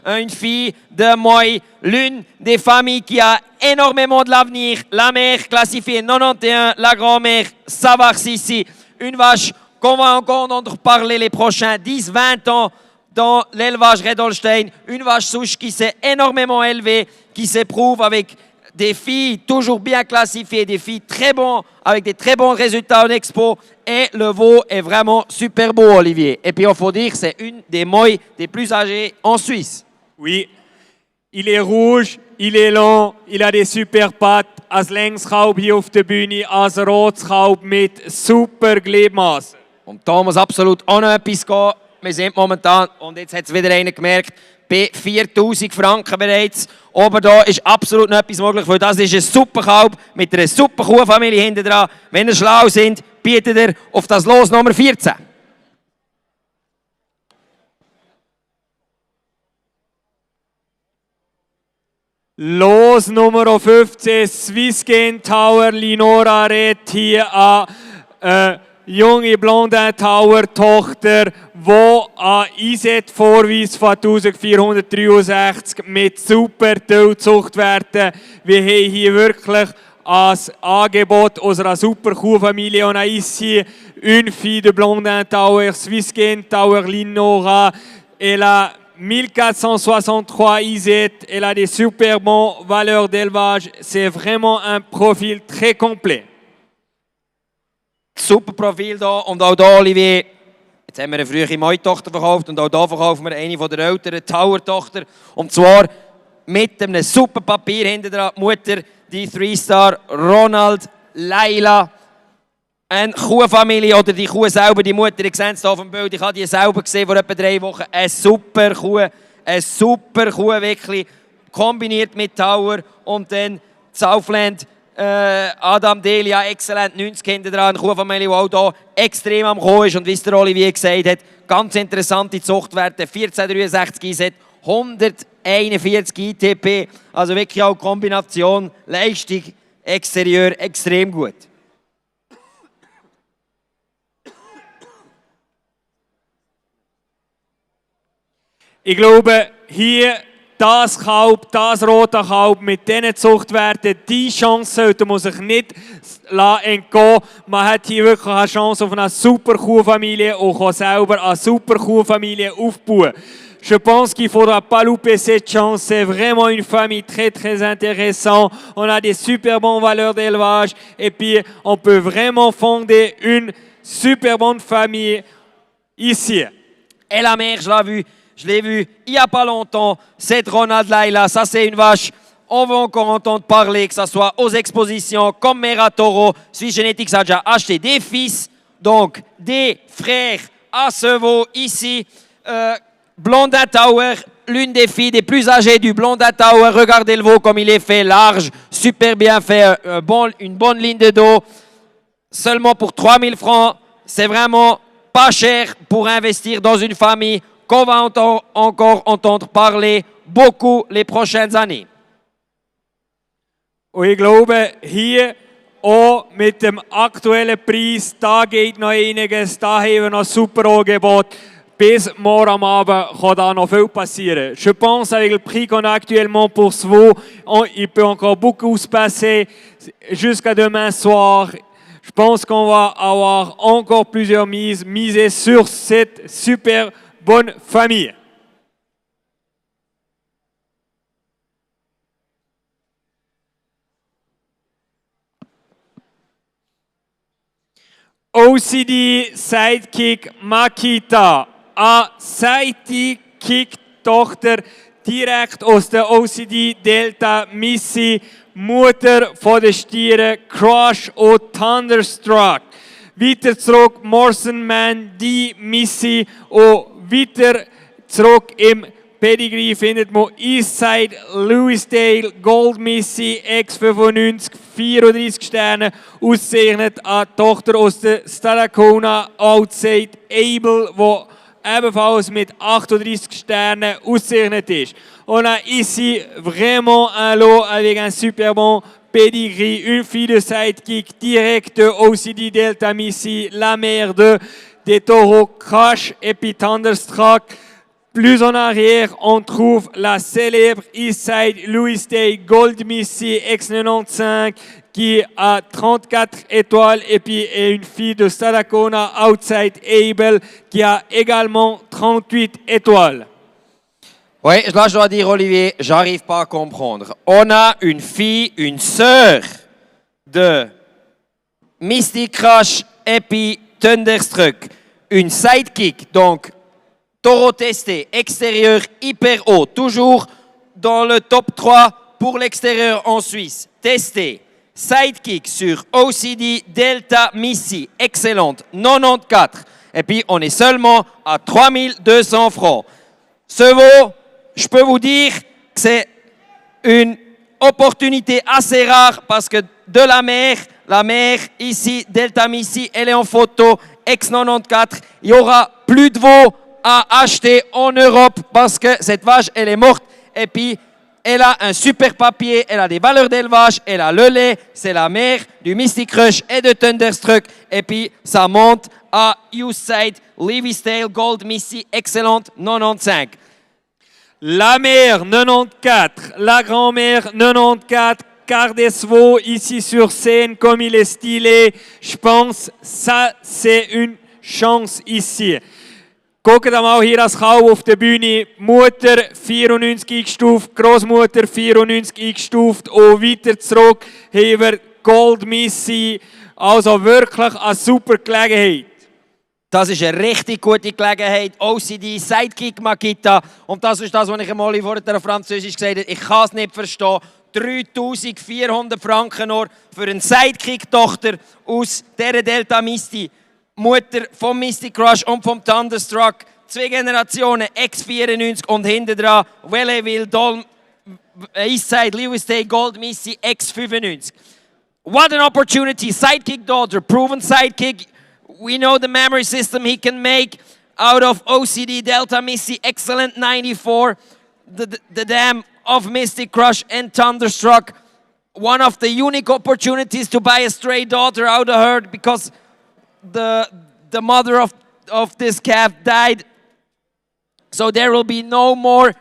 Une fille de Moi, l'une des familles qui a énormément de l'avenir. La mère classifiée 91, la grand-mère Savard Sissi. Une vache qu'on va encore entendre parler les prochains 10-20 ans dans l'élevage Red Holstein. Une vache souche qui s'est énormément élevée, qui s'éprouve avec des filles toujours bien classifiées, des filles très bonnes, avec des très bons résultats en expo. Et le veau est vraiment super beau, Olivier. Et puis il faut dire que c'est une des Moi des plus âgées en Suisse. Oui, il est rouge, il est long, il a des super pattes, als Längskalb hier auf der Bühne, als Rotskalb mit super Gliedmaßen. Und da muss absolut auch noch etwas gehen. Wir sind momentan, und jetzt hat es wieder einer gemerkt, bei 4000 Franken bereits. Aber da ist absolut noch etwas möglich, weil das ist ein super Kalb mit einer super Kuhfamilie hinten dran. Wenn ihr schlau sind, bietet ihr auf das Los Nummer 14. Los Nummer 15, Swissgen Tower, Linora Red hier an junge Blondin Tower Tochter, die an ISET Vorweis von 1463 mit super Zuchtwerten. Wir haben hier wirklich als Angebot unserer super Kuhfamilie. On a ici une fille de Blondin Tower, Swissgen Tower Linnora. Elle a 1463 IZ, elle a des super bons valeurs d'élevage. C'est vraiment un profil très complet. Super Profil da und auch da, Olivier. Jetzt haben wir eine frühere Moi-Tochter verkauft und auch da verkaufen wir eine von der älteren Tower-Tochter. Und zwar mit einem super Papier hinter der Mutter, die 3-Star Ronald Laila. Eine Kuhfamilie oder die Kuh selber, die Mutter, ihr seht es hier auf dem Bild, ich habe die selber gesehen vor etwa 3 Wochen. Eine super Kuh wirklich, kombiniert mit Tower und dann Southland, Adam Delia, exzellent, 90 hinter dran, eine Kuhfamilie, die auch hier extrem am Kommen ist und wie es der Olivier gesagt hat, ganz interessante Zuchtwerte, 1463 IZ, 141 ITP, also wirklich auch Kombination, Leistung, Exterieur, extrem gut. Ich glaube, hier das Kalb, das rote Kalb mit diesen Zuchtwerten, die Chance sollte man sich nicht entgehen. Man hat hier wirklich eine Chance auf eine super Kuhfamilie und kann selber eine super Kuhfamilie aufbauen. Je pense qu'il ne faudra pas louper cette chance. C'est vraiment une famille très très intéressante. On a des super bonnes valeurs d'élevage et puis on peut vraiment fonder une super bonne famille ici. Et la mère, je l'ai vu il n'y a pas longtemps. Cette Ronald Laila, ça c'est une vache. On va encore entendre parler, que ce soit aux expositions, comme Mère à Taureau. Swiss Genetics a déjà acheté des fils, donc des frères à chevaux ici. Blondin Tower, l'une des filles des plus âgées du Blondin Tower. Regardez le veau comme il est fait, large, super bien fait, une bonne ligne de dos. Seulement pour 3 000 francs, c'est vraiment pas cher pour investir dans une famille qu'on va encore entendre parler beaucoup les prochaines années. Und ich glaube, hier auch mit dem aktuellen Preis, da geht noch einiges, da haben wir noch super Angebot. Bis morgen am Abend kann da noch viel passieren. Je pense avec le prix qu'on a actuellement pour ce veau, il peut encore beaucoup se passer jusqu'à demain soir. Je pense qu'on va avoir encore plusieurs miser sur cette super bonne famille. OCD Sidekick Makita. Eine Sidekick-Tochter direkt aus der OCD Delta Missy, Mutter von den Stieren Crush und Thunderstruck. Weiter zurück Morrison Man, die Missy und weiter zurück im Pedigree findet man Eastside Louisdale Gold Missy X95 34 Sterne, ausgezeichnet eine Tochter aus der Stadacona Outside Able, die ebenfalls mit 38 Sternen ausgezeichnet ist. On a ici vraiment un lot avec un super bon pedigree, une fille de sidekick direct de OCD Delta Missy, la mère de des taureaux Crash et puis Thunderstruck. Plus en arrière, on trouve la célèbre Eastside Louisdale Gold Missy X95 qui a 34 étoiles et puis est une fille de Stadacona Outside Able qui a également 38 étoiles. Oui, là je dois dire Olivier, j'arrive pas à comprendre. On a une fille, une sœur de Mystic Crush et puis Thunderstruck, une sidekick, donc taureau testé, extérieur hyper haut, toujours dans le top 3 pour l'extérieur en Suisse. Testé, sidekick sur OCD Delta Missy, excellente, 94. Et puis on est seulement à 3200 francs. Ce veau, je peux vous dire que c'est une opportunité assez rare parce que de la mère ici, Delta Missy, elle est en photo, X94. Il y aura plus de veaux à acheter en Europe parce que cette vache, elle est morte. Et puis, elle a un super papier, elle a des valeurs d'élevage, elle a le lait, c'est la mère du Mystic Crush et de Thunderstruck. Et puis, ça monte à Eastside Louisdale Gold Missy, excellente, 95. La mère 94, la grand-mère 94, Regardez-vous ici sur scène comme il est stylé. Je pense, ça c'est une chance ici. Guckt mal hier als Kau auf der Bühne. Mutter 94 eingestuft, Großmutter 94 eingestuft und weiter zurück haben wir Gold Missy. Also wirklich eine super Gelegenheit. Das ist eine richtig gute Gelegenheit. OCD, Sidekick Makita. Und das ist das, was ich einmal vorher auf Französisch gesagt habe. Ich kann es nicht verstehen. 3400 Franken nur für eine Sidekick-Tochter aus dieser Delta Misty. Mutter vom Misty Crush und vom Thunderstruck. 2 Generationen, X94 und hinten dran Welleville, Eastside, Lewisday, Gold Missy, X95. What an opportunity. Sidekick daughter, proven sidekick. We know the memory system he can make out of OCD, Delta Missy, Excellent 94, the dam of Mystic Crush and Thunderstruck. One of the unique opportunities to buy a stray daughter out of her because the mother of this calf died. So there will be no more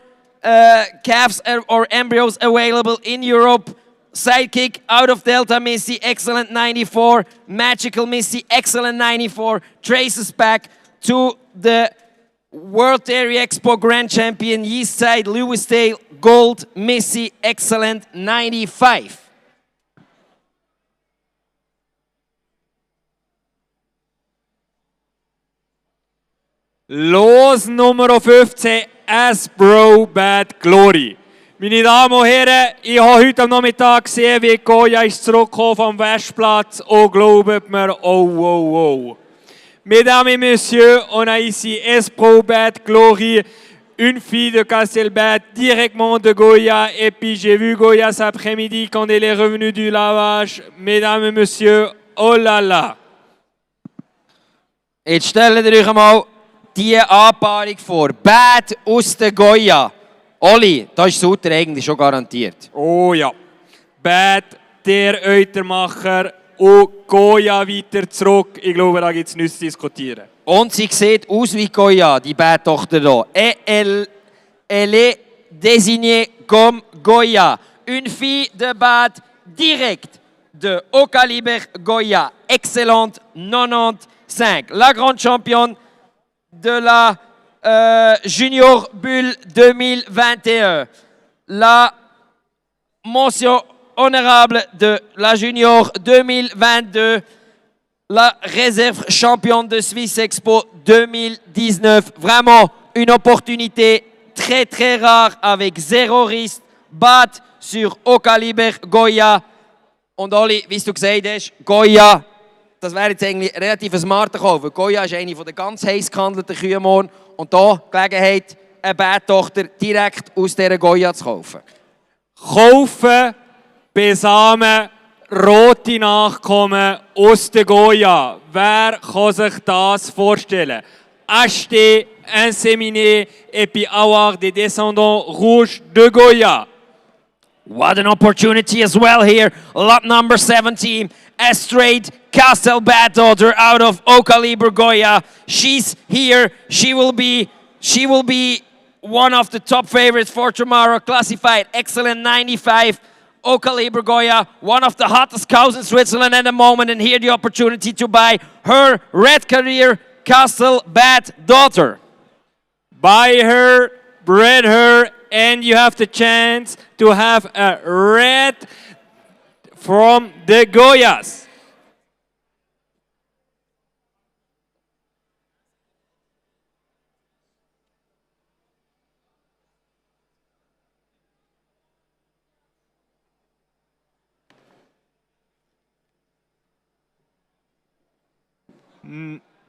calves or embryos available in Europe. Sidekick out of Delta Missy, Excellent 94. Magical Missy, Excellent 94. Traces back to the World Dairy Expo Grand Champion, Eastside, Lewisdale, Gold Missy, Excellent 95. Los Nummer 15, Asbro Bad Glory. Meine Damen und Herren, ich habe heute am Nachmittag gesehen, wie Goya ist zurückgekommen vom Westplatz. Und glaubt mir, oh. Mesdames et messieurs, on a ici Asbro Bad Glory, une fille de Castelbad directement de Goya. Et puis j'ai vu Goya cet après-midi quand elle est revenue du lavage. Mesdames et messieurs, oh là là. Jetzt stellt ihr euch einmal die Anpaarung vor. Bad aus der Goya. Oli, das ist Sutter eigentlich schon garantiert. Oh ja. Bad, der Eutermacher und Goya weiter zurück. Ich glaube, da gibt es nichts zu diskutieren. Und sie sieht aus wie Goya, die Bad-Tochter hier. Et elle est désignée comme Goya. Une fille de Bad direct de haut calibre Goya. Excellente 95. La grande championne de la Junior Bull 2021. La mention honorable de la Junior 2022. La réserve championne de Swiss Expo 2019. Vraiment une opportunité très très rare avec 0 risque. Bad sur haut calibre Goya. Und Oli, wie du gesagt hast, Goya, das wäre jetzt eigentlich relativ ein smarter Kauf. Goya ist eine der ganz heiß gehandelten Kühe morgen. Und hier Gelegenheit, eine Bad-Tochter direkt aus dieser Goya zu kaufen. Kaufen, besamen, rote Nachkommen aus der Goya. Wer kann sich das vorstellen? Acheter, inséminer et puis avoir des descendants rouges de Goya. What an opportunity as well here. Lot number 17, a straight Castle Bad daughter out of Haut Calibre Goya. She's here. She will be one of the top favorites for tomorrow. Classified Excellent 95. Haut Calibre Goya, one of the hottest cows in Switzerland at the moment, and here the opportunity to buy her red career Castle Bad daughter. Buy her, bred her, and you have the chance to have a red from the Goyas.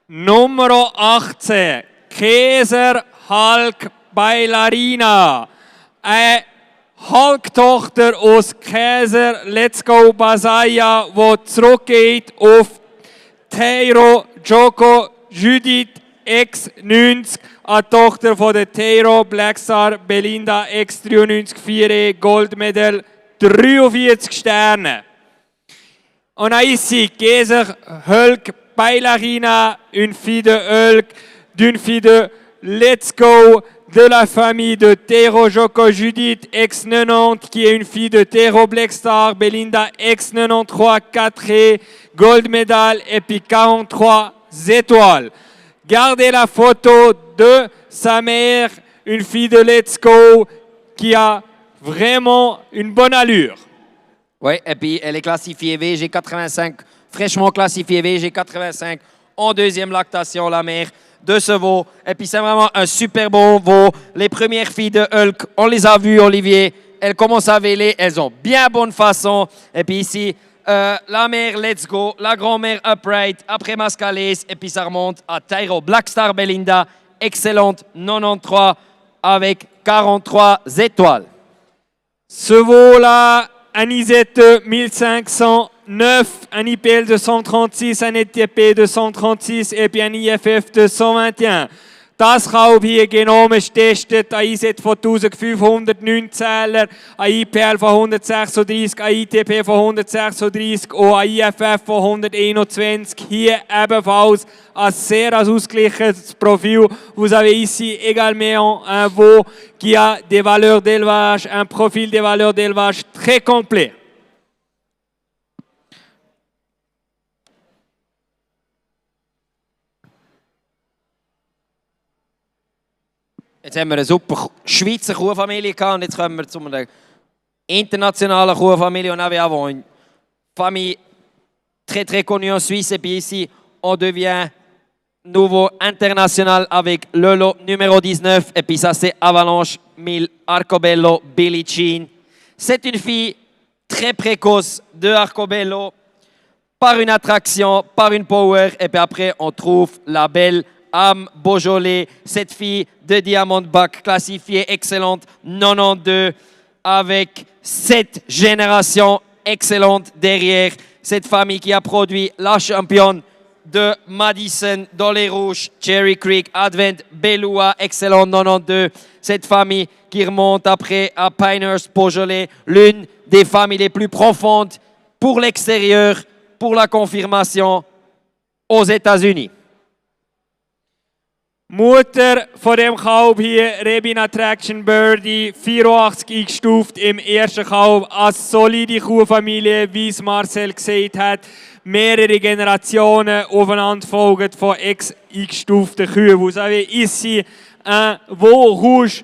Nummer 18, Käser Hulk Bailarina. Eine Hulk-Tochter aus Käser Let's Go Basaya, die zurückgeht auf Teiro Joko Judith X90, eine Tochter von der Teiro Blackstar Belinda X93 4E Goldmedal, 43 Sterne. On a ici Käser Hulk Bailarina, une fille de Hulk, d'une fille de Let's Go, de la famille de Tero Joko Judith, ex-90, qui est une fille de Tero Blackstar, Belinda, ex-93, 4 gold medal, et puis 43 étoiles. Gardez la photo de sa mère, une fille de Let's Go, qui a vraiment une bonne allure. Oui, et puis elle est classifiée VG85, fraîchement classifiée VG85, en deuxième lactation, la mère de ce veau. Et puis c'est vraiment un super bon veau. Les premières filles de Hulk, on les a vues, Olivier. Elles commencent à véler, elles ont bien bonne façon. Et puis ici, la mère Let's Go, la grand-mère Upright, après Mascalis. Et puis ça remonte à Tyro Blackstar Belinda, excellente 93 avec 43 étoiles. Ce veau-là, un IZ 1509, un IPL de 136, un ETP de 136 et puis un IFF de 121. Das Raub hier genommen ist getestet, ein IZ von 1509 Zähler, ein IPL von 136, ein ITP von 136 und ein IFF von 121. Hier ebenfalls ein sehr ausgeglichenes Profil. Vous avez ici également un veau qui a des valeurs d'élevage, un profil des valeurs d'élevage très complet. Jetzt haben wir eine super Schweizer Kuhfamilie gehabt und jetzt kommen wir zu einer internationalen Kuhfamilie. On avait avant une famille très très connue en Suisse et puis ici on devient nouveau international avec le lot numéro 19 et puis ça c'est Avalanche 1000 Arcobello Billie Jean. C'est une fille très précoce de Arcobello par une attraction, par une power et puis après on trouve la belle Am Beaujolais, cette fille de Diamondback classifiée excellente 92 avec cette génération excellente derrière. Cette famille qui a produit la championne de Madison dans les rouges, Cherry Creek, Advent, Belua, excellente 92. Cette famille qui remonte après à Pinehurst, Beaujolais, l'une des familles les plus profondes pour l'extérieur, pour la confirmation aux États-Unis. Mutter von dem Kalb hier, Rebina Traction Birdie, 84 eingestuft im ersten Kalb, als solide Kuhfamilie, wie es Marcel gesagt hat. Mehrere Generationen aufeinander folgen von ex-eingestuften Kühen. Vous avez ici un veau rouge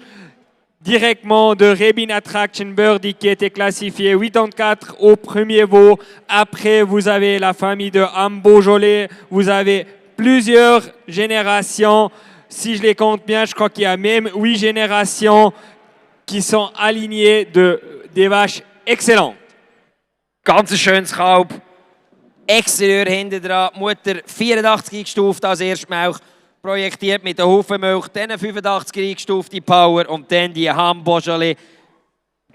directement de Rebina Traction Birdie qui était classifié 84 au premier veau. Après, vous avez la famille de Am Beaujolais. Vous avez plusieurs générations. Si je les compte bien, je crois qu'il y a même 8 générations qui sont alignées des vaches excellentes. Ganz schönes Kalb. Exterieur hinten dran. Mutter 84 eingestuft als Erstmilch. Projektiert mit der Hufenmilch. Dann 85 eingestufte Power. Und dann die Ham Beaujolais.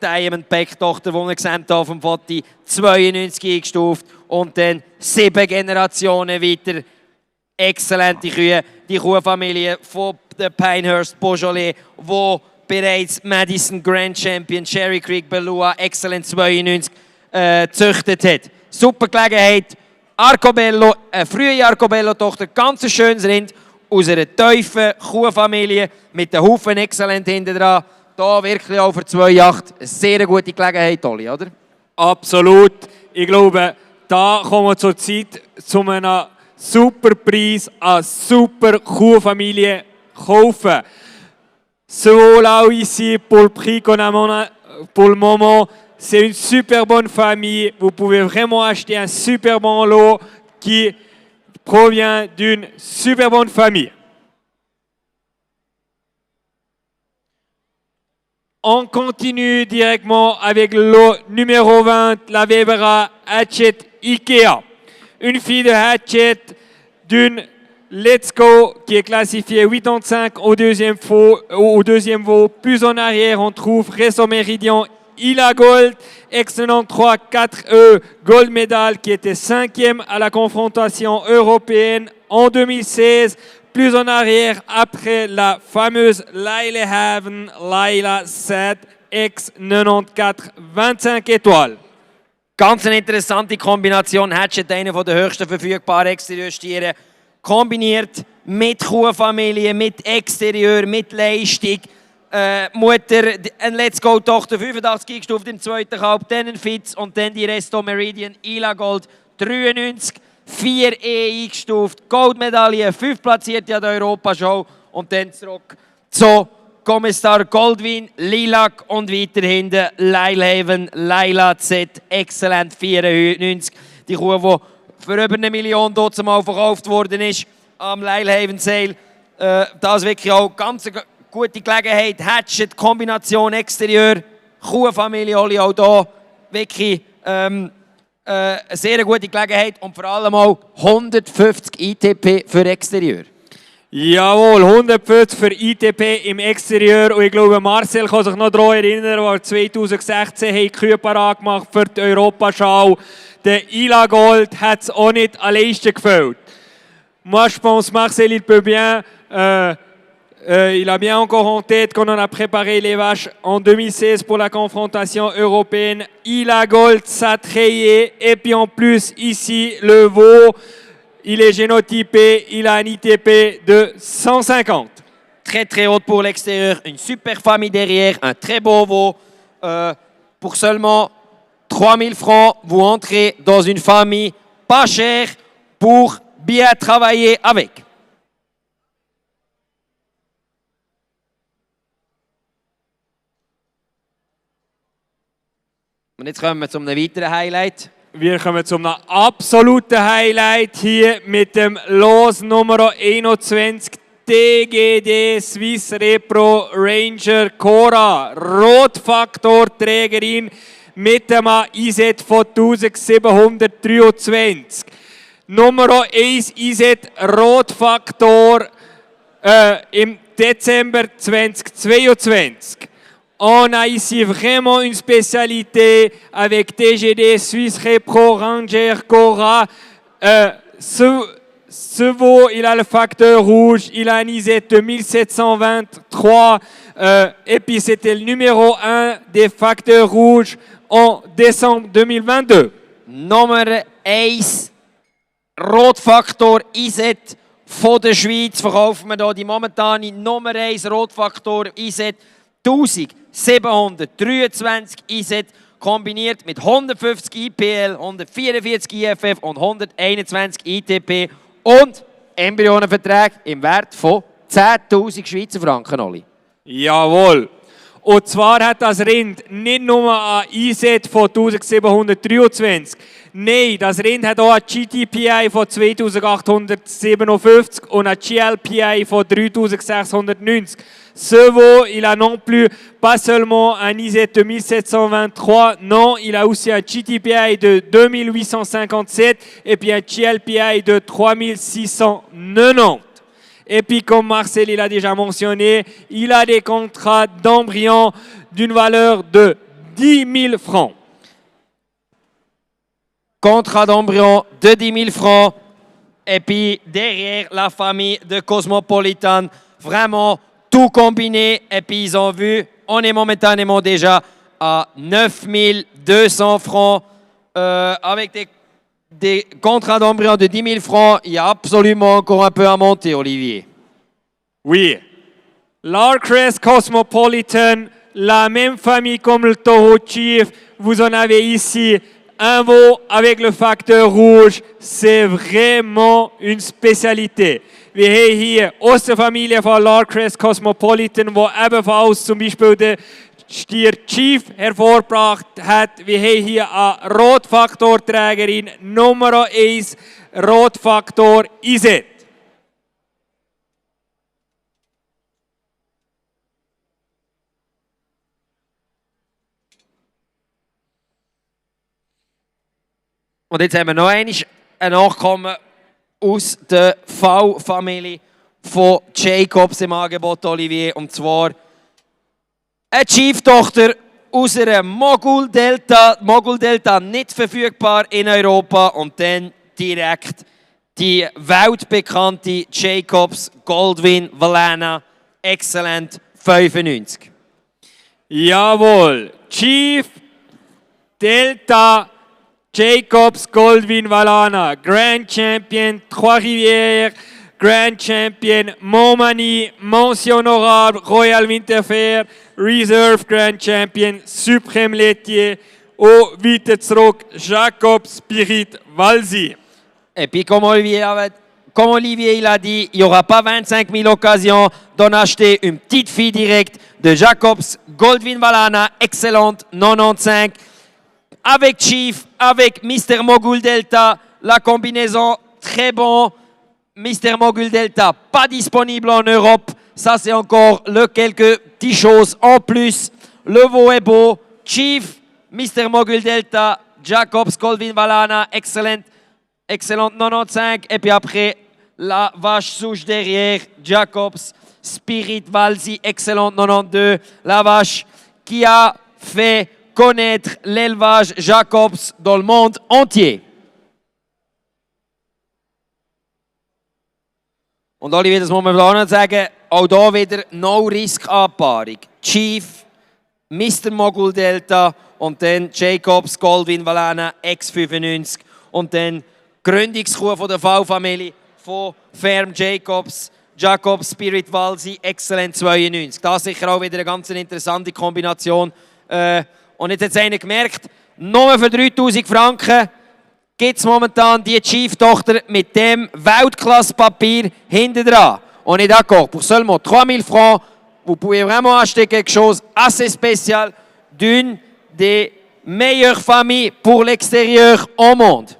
Diamond Pack Tochter, die wir gesehen haben auf dem Foto. 92 eingestuft. Und dann 7 Generationen weiter. Exzellente Kühe, die Kuhfamilie von der Pinehurst Beaujolais, wo bereits Madison Grand Champion Cherry Creek Belua Excellent 92 gezüchtet hat. Super Gelegenheit. Arcobello, eine frühe Arcobello-Tochter, ganz schönes Rind aus einer tiefen Kuhfamilie mit einem Haufen Excellent hinten dran. Da wirklich auch für 2,8 eine sehr gute Gelegenheit, Oli, oder? Absolut. Ich glaube, da kommen wir zur Zeit zu einem super Preis, eine super Kuhfamilie kaufen. Sowohl auch ici pour le prix qu'on a pour le moment, c'est une super bonne famille. Vous pouvez vraiment acheter un super bon lot qui provient d'une super bonne famille. On continue directement avec le lot numéro 20, la Webera Hatchet Ikea. Une fille de Hatchet d'une Let's Go qui est classifiée 85 au deuxième veau. Plus en arrière, on trouve Réseau Méridian Ila Gold, X93 4E Gold Medal qui était 5e à la confrontation européenne en 2016. Plus en arrière, après la fameuse Laila Haven, Laila 7 X94 25 étoiles. Ganz eine interessante Kombination. Hatchet, einer der höchsten verfügbaren Exterieurstiere, kombiniert mit Kuhfamilie, mit Exterieur, mit Leistung. Mutter, ein Let's Go-Tochter 85 eingestuft im zweiten Kalb, dann ein Fitz und dann die Resto Meridian Ila Gold 93, 4E eingestuft, Goldmedaille, 5 Platzierte an der Europashow und dann zurück zu Commissar Goldwyn, Lilac und weiter hinten Lilehaven, Laila Z, Excellent 94. Die Kuh, die für über 1 Million dort mal verkauft worden ist am Lilehaven Sale. Das ist wirklich auch ganz eine gute Gelegenheit. Hatchet, Kombination Exterieur, Kuhfamilie, alle auch hier. Wirklich eine sehr gute Gelegenheit und vor allem auch 150 ITP für Exterieur. Jawohl, 150 für ITP im Exterieur. Und ich glaube, Marcel kann sich noch daran erinnern, als 2016 die Kühe parat gemacht für die Europaschau. Der Ila Gold hat es auch nicht am leisten gefällt. Moi, je pense Marcel, il peut bien. Il a bien encore en tête qu'on en a préparé les vaches en 2016 pour la confrontation européenne. Ila Gold, Satreye. Et puis en plus, ici, le veau. Il est génotypé, il a un ITP de 150. Très très haute pour l'extérieur, une super famille derrière, un très beau veau. Pour seulement 3000 francs, vous entrez dans une famille pas chère pour bien travailler avec. Und jetzt kommen wir zu einem weiteren Highlight. Wir kommen zum absoluten Highlight hier mit dem Los Nummer 21 TGD Swiss Repro Ranger Cora. Rotfaktorträgerin mit dem IZ von 1723. Nummer 1 IZ Rotfaktor im Dezember 2022. On a ici vraiment une spécialité avec TGD Swiss Repro Ranger Cora. Ce veau, il a le facteur rouge, il a un IZ de 1723 et puis c'était le numéro 1 des facteurs rouges en décembre 2022. Nummer 1 Rotfaktor IZ von der Schweiz verkaufen wir hier die momentane Nummer 1 Rotfaktor IZ 1723 IZ kombiniert mit 150 IPL, 144 IFF und 121 ITP und Embryonenvertrag im Wert von 10.000 Schweizer Franken, Oli. Jawohl. Und zwar hat das Rind nicht nur ein IZ von 1723. Nein, das Rind hat auch ein GTPI von 2857 und ein GLPI von 3690. Ce veau, il a non plus pas seulement un IZ de 1723, non, il a aussi un GTPI de 2857 et puis un GLPI de 3690. Et puis, comme Marcel il a déjà mentionné, il a des contrats d'embryon d'une valeur de 10 000 francs. Contrat d'embryon de 10 000 francs. Et puis, derrière, la famille de Cosmopolitan, vraiment tout combiné. Et puis, ils ont vu, on est momentanément déjà à 9 200 francs avec des contrats d'embryon de 10 000 francs, il y a absolument encore un peu à monter, Olivier. Oui. L'Arcrest Cosmopolitan, la même famille comme le Taureau Chief, vous en avez ici un veau avec le facteur rouge. C'est vraiment une spécialité. Wir haben hier aus der Familie von L'Arcrest Cosmopolitan, wo ebenfalls zum Beispiel der Stier Chief hervorgebracht hat. Wir haben hier eine Rotfaktorträgerin Nummer 1, Rotfaktor IZ. Und jetzt haben wir noch ein Nachkommen aus der V-Familie von Jacobs im Angebot, Olivier. Und zwar eine Chief-Tochter aus einer Mogul Delta nicht verfügbar in Europa und dann direkt die weltbekannte Jacobs Goldwyn Valana Excellent 95. Jawohl, Chief Delta Jacobs Goldwyn Valana, Grand Champion Trois-Rivières, Grand Champion Montmagny, Mention Honorable Royal Winterfeld, Reserve Grand Champion Suprême Laitier, und weiter zurück Jacob Spirit Valsi. Et puis, comme Olivier il a dit, il n'y aura pas 25 000 occasions d'en acheter une petite fille directe de Jacobs Goldwyn Valana, excellente, 95. Avec Chief, avec Mr. Mogul Delta, la combinaison très bon. Mr. Mogul Delta, pas disponible en Europe. Ça, c'est encore quelques petites choses en plus. Le veau est beau. Chief, Mr. Mogul Delta, Jacobs Goldwyn Valana, excellente 95. Et puis après, la vache souche derrière, Jacobs Spirit Valsi, excellente 92. La vache qui a fait connaître l'élevage Jacobs dans le monde entier. Und Olivier, das muss man auch noch sagen, auch hier wieder No-Risk-Anpaarung. Chief, Mr. Mogul Delta und dann Jacobs Goldwyn Valana X95 und dann Gründungskuh von der V-Familie von Ferm Jacobs, Spirit Valsi, Excellent 92. Das ist sicher auch wieder eine ganz interessante Kombination. Und jetzt hat einer gemerkt, nur für 3000 Franken gibt es momentan die Chief-Tochter mit dem Weltklasse-Papier hinten dran. On est d'accord, pour seulement 3000 francs, vous pouvez vraiment acheter quelque chose assez spécial d'une des meilleures familles pour l'extérieur au monde.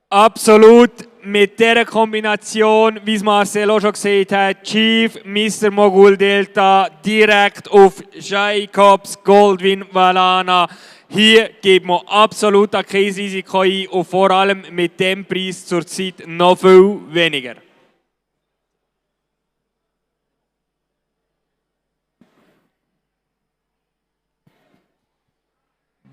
Absolut. Mit dieser Kombination, wie es Marcel auch schon gesagt hat, Chief, Mr. Mogul Delta, direkt auf Jacobs Goldwyn Valana. Hier gibt man absolut kein Risiko ein und vor allem mit dem Preis zurzeit noch viel weniger.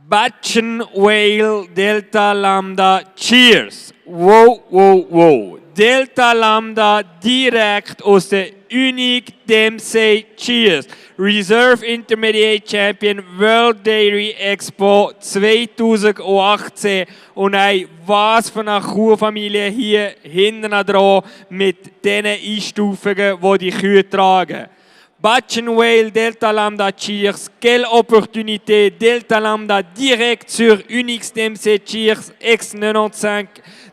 Batchen Whale Delta Lambda Cheers. Wow, wow, wow. Delta Lambda direkt aus der Unique Dempsey Cheers. Reserve Intermediate Champion World Dairy Expo 2018. Und hey, was für eine Kuhfamilie hier hinten dran mit diesen Einstufungen, die die Kühe tragen. Batchen Whale Delta Lambda Cheers, quelle opportunité! Delta Lambda direct sur Unix DMC Cheers X95,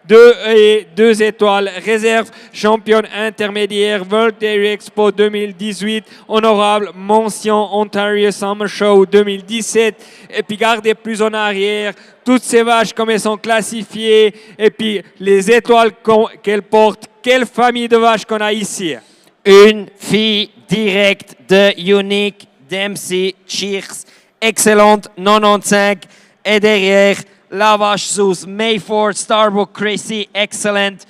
2 étoiles, réserve champion intermédiaire World Dairy Expo 2018, honorable mention Ontario Summer Show 2017. Et puis gardez plus en arrière toutes ces vaches comme elles sont classifiées et puis les étoiles qu'elles portent. Quelle famille de vaches qu'on a ici! Une fille directe de Unique Dempsey Cheers, excellente 95. Et derrière, la vache sous Mayford Starbuck Chrissy, excellente.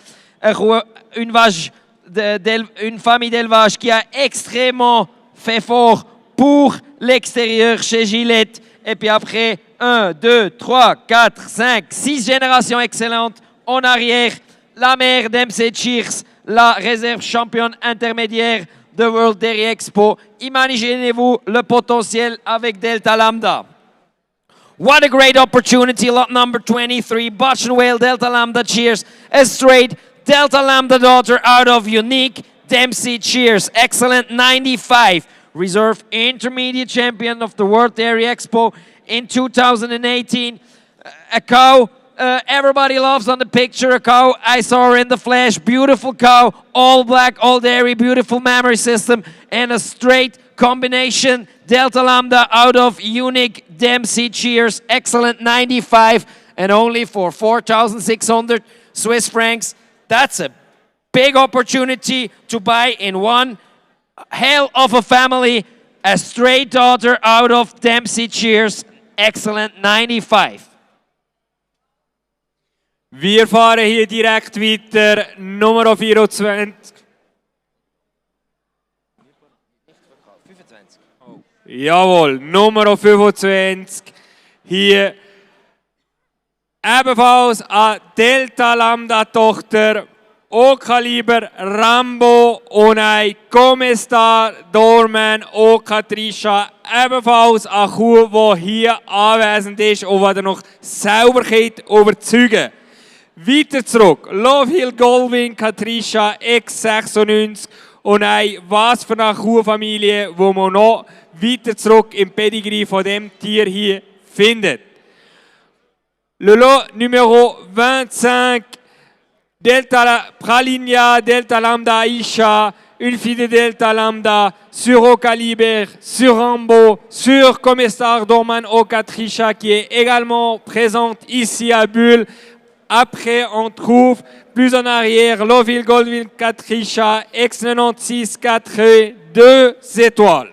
Une famille d'élevage qui a extrêmement fait fort pour l'extérieur chez Gillette. Et puis après, 1, 2, 3, 4, 5, 6 générations excellentes. En arrière, la mère Dempsey Cheers, la réserve championne intermédiaire de World Dairy Expo. Imaginez-vous le potentiel avec Delta Lambda. What a great opportunity, lot number 23, Batchen Whale Delta Lambda Cheers. A straight Delta Lambda daughter out of Unique Dempsey Cheers. Excellent 95. Reserve intermediate champion of the World Dairy Expo in 2018. A cow everybody loves on the picture, a cow. I saw her in the flesh. Beautiful cow, all black, all dairy, beautiful mammary system, and a straight combination Delta Lambda out of Unique Dempsey Cheers. Excellent 95, and only for 4,600 Swiss francs. That's a big opportunity to buy in one hell of a family. A straight daughter out of Dempsey Cheers. Excellent 95. Wir fahren hier direkt weiter. Nummer 24. Jawohl, Nummer 25. Hier ebenfalls eine Delta Lambda Tochter. O-Kaliber Rambo und ein Comestar Dorman O-Katrisha. Ebenfalls eine Kuh, die hier anwesend ist und die noch Sauberkeit überzeugen. Weiter zurück, Love Hill Goldwyn Katrisha X96 und was für eine Kuhfamilie, wo man noch weiter zurück im Pedigree von dem Tier hier findet. Le lot numéro 25, Pralinia Delta Lambda Aisha, une fille de Delta Lambda, sur Au Calibre, sur Rambo, sur Comestar Dorman Okatrisha qui est également présente ici à Bulle. Après, on trouve plus en arrière Loville Goldwyn Katrisha X96 4 2 étoiles.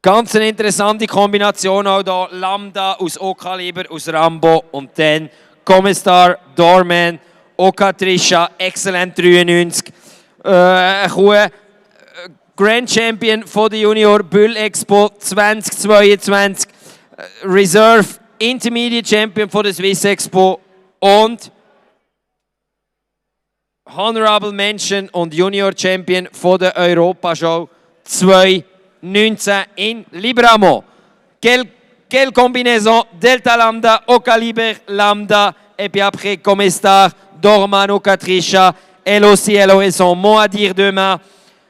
Ganz eine interessante Kombination auch da. Lambda aus O-Kaliber, aus Rambo und dann Comestar, Dorman, Okatrisha, Excellent 93. Eine Kuh, Grand Champion von der Junior Bull Expo 2022. Reserve Intermediate Champion von der Swiss Expo und Honorable Mention und Junior Champion von der Europa Show 2019 in Libramont. Quelle combinaison Delta Lambda, Au Calibre Lambda et puis après Comestar, Dorman, Okatrisha. Elle aussi, elle aurait son mot à dire demain.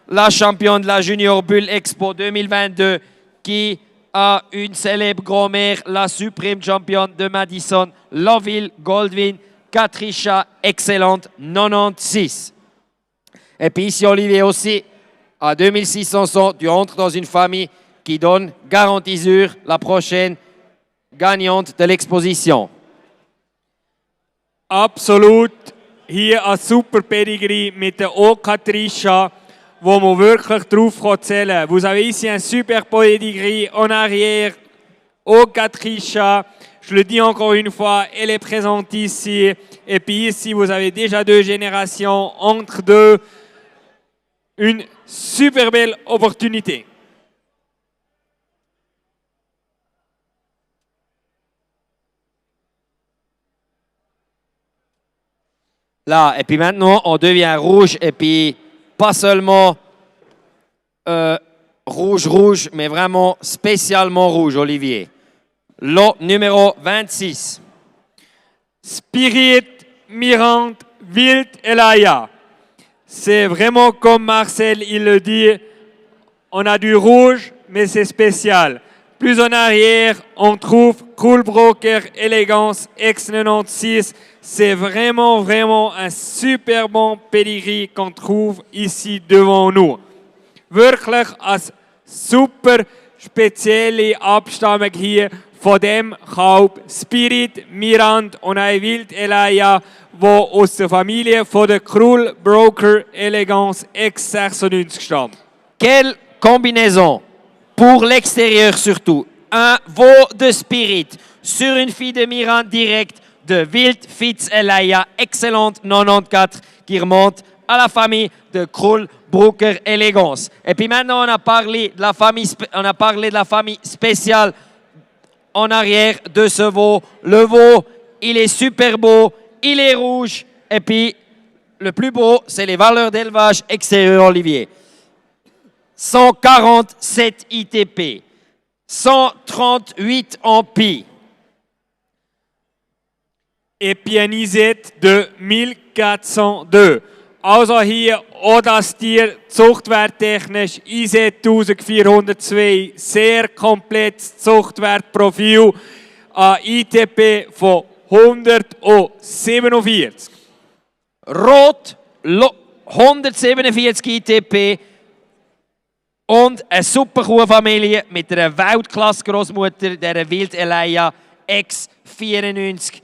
La championne de la Junior Bull Expo 2022 qui a une célèbre grand-mère, la suprême championne de Madison, Loville Goldwyn Katrisha, excellente 96. Et puis ici, Olivier aussi, à 2600 sons, tu entres dans une famille qui donne garantie sur la prochaine gagnante de l'exposition. Absolut. Hier ein super Pedigree mit der Okatrisha, wo man wirklich drauf zählen kann. Vous avez ici un super pedigree en arrière, Okatrisha. Je le dis encore une fois, elle est présente ici. Et puis ici, vous avez déjà 2 générations entre deux. Une super belle opportunité. Là, et puis maintenant, on devient rouge, et puis pas seulement rouge, mais vraiment spécialement rouge, Olivier. Lot numéro 26. Spirit, Mirante, Wild, Elaya. C'est vraiment comme Marcel il le dit, on a du rouge, mais c'est spécial. Plus en arrière, on trouve Cool Broker Elegance X96. C'est vraiment un super bon pedigree qu'on trouve ici devant nous. Wirklich eine super spezielle Abstammung hier von dem Kalb Spirit, Mirand und ein Wild Elaya, wo aus der Familie von der Cool Broker Elegance X96 stammt. Quelle combinaison pour l'extérieur surtout. Un veau de Spirit sur une fille de Mirand direct de Wild Fitz Elaya, excellente 94, qui remonte à la famille de Krull Brooker Elegance. Et puis maintenant, on a parlé de la famille spéciale en arrière de ce veau. Le veau, il est super beau, il est rouge. Et puis, le plus beau, c'est les valeurs d'élevage extérieur, Olivier. 147 ITP, 138 en Pi. Et Pianisette de 1402. Also hier auch das Tier zuchtwerttechnisch IZ 1402, sehr komplettes Zuchtwertprofil, ein ITP von 147. Rot, 147 ITP und eine super Kuhfamilie mit einer Weltklasse-Großmutter, der Wild Elaya X94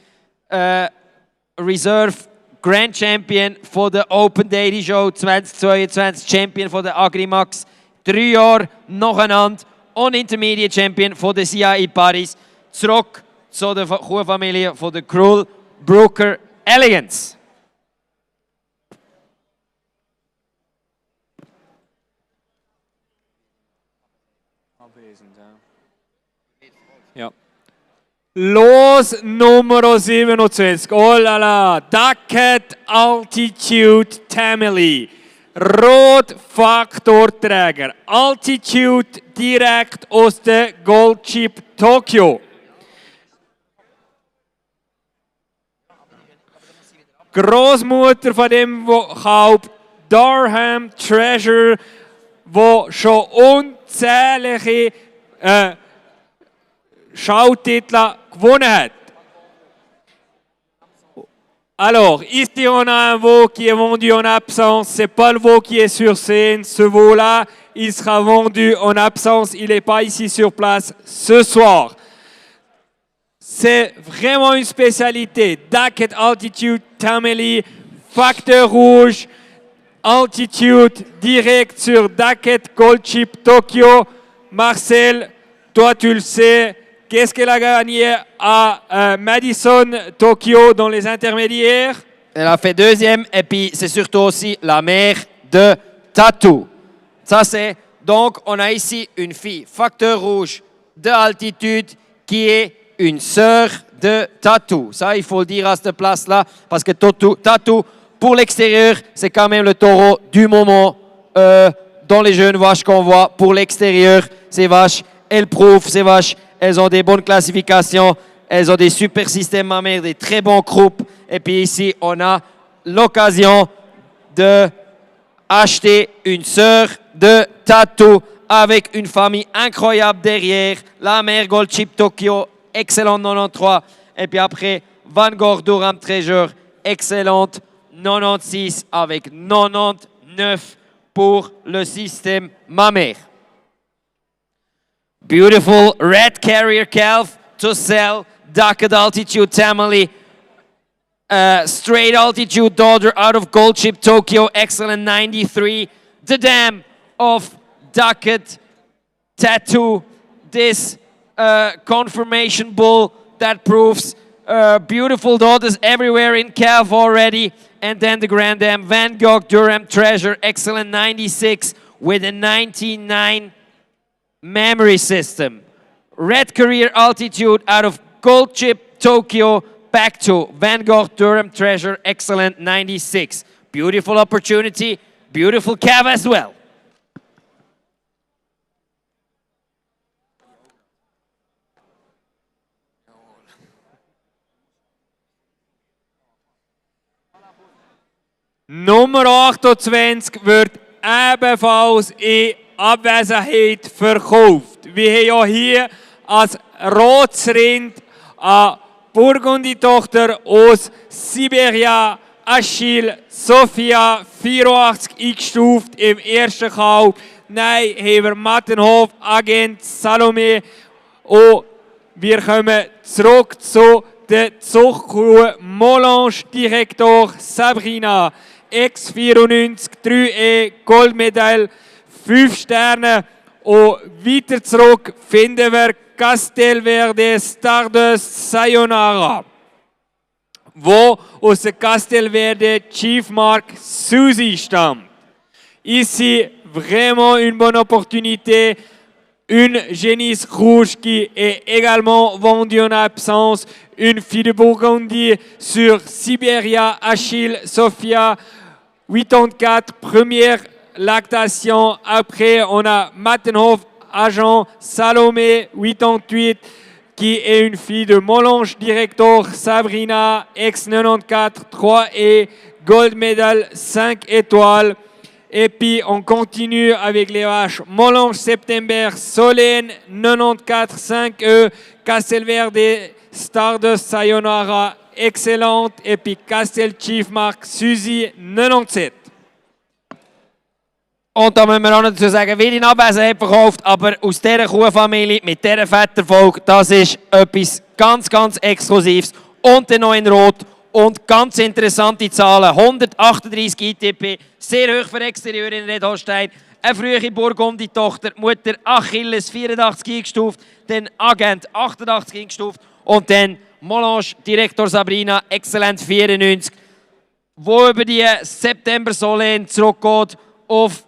Reserve Grand Champion von der Open Daily Show 2022, Champion von der Agrimax, 3 Jahre nacheinander und Intermediate Champion von der CAI Paris. Zurück zu der Kuhfamilie von der Krull Brooker Elegance. Ja. Los Nummer 27. Oh la la. Ducat Altitude Tamily. Rot-Faktorträger. Altitude direkt aus der Gold Chip Tokyo. Großmutter von dem Kalb, Durham Treasure, wo schon unzählige Schautitel gewonnen hat. Alors, ici on a un veau qui est vendu en absence, c'est pas le veau qui est sur scène, ce veau-là, il sera vendu en absence, il n'est pas ici sur place ce soir. C'est vraiment une spécialité, Ducket Altitude Tamale, facteur rouge, altitude direct sur Ducket Gold Chip Tokyo. Marcel, toi tu le sais, qu'est-ce qu'elle a gagné à Madison, Tokyo, dans les intermédiaires? Elle a fait deuxième et puis c'est surtout aussi la mère de Tatou. Ça c'est, donc on a ici une fille facteur rouge de altitude qui est une sœur de Tatou. Ça il faut le dire à cette place-là parce que Tatou pour l'extérieur c'est quand même le taureau du moment dans les jeunes vaches qu'on voit. Pour l'extérieur, ces vaches, elles prouvent, ces vaches, elles ont des bonnes classifications, elles ont des super systèmes mammaires, des très bons croupes. Et puis ici, on a l'occasion d'acheter une sœur de Tatou avec une famille incroyable derrière. La mère Gold Chip Tokyo, excellente 93. Et puis après, Vanguard Durham Treasure, excellente 96 avec 99 pour le système mammaire. Beautiful red carrier calf to sell. Ducket Altitude Tamale. Straight Altitude daughter out of Gold Chip Tokyo. Excellent 93. The dam of Ducket Tattoo. This confirmation bull that proves beautiful daughters everywhere in calf already. And then the Grand Dam Vanguard Durham Treasure. Excellent 96 with a 99 memory system. Red Career Altitude out of Gold Chip Tokyo back to Vanguard Durham Treasure. Excellent 96. Beautiful opportunity. Beautiful calf as well. Nummer 28 wird ebenfalls in Abwesenheit verkauft. Wir haben ja hier als Rotsrind eine Burgundi-Tochter aus Siberia, Achille, Sophia, 84 eingestuft im ersten Kalb. Nein, haben wir Mattenhof, Agent Salome. Und wir kommen zurück zu der Zuchtkuh Molange Direktor Sabrina. X94, 3E, Goldmedaille, 5 Sterne. Und weiter zurück finden wir Castelverde Stardust Sayonara, wo aus der Castelverde Chief Mark Suzy stammt. Ici, vraiment une bonne opportunité. Une génisse rouge qui est également vendue en absence. Une fille de Burgundie sur Siberia, Achille, Sophia, 84, première lactation. Après, on a Mattenhof, agent Salomé, 88, qui est une fille de Molange Director, Sabrina, ex-94, 3 et Gold Medal, 5 étoiles. Et puis, on continue avec les vaches Molange September, Solène, 94, 5E, Castelverde, Stardust Sayonara, excellente. Et puis, Castel Chief Mark, Suzy, 97. Und da müssen wir auch noch dazu sagen, wie die Abwesenheit verkauft, aber aus dieser Kuhfamilie mit dieser Vetterfolge, das ist etwas ganz, ganz Exklusives. Und dann noch in Rot und ganz interessante Zahlen. 138 ITP, sehr hoch für Exterieur in Redholstein. Eine frühe Burgundi-Tochter, Mutter Achilles, 84 eingestuft, dann Agent, 88 eingestuft und dann Molange, Direktor Sabrina, Excellent 94, wo über die September Solène zurückgeht auf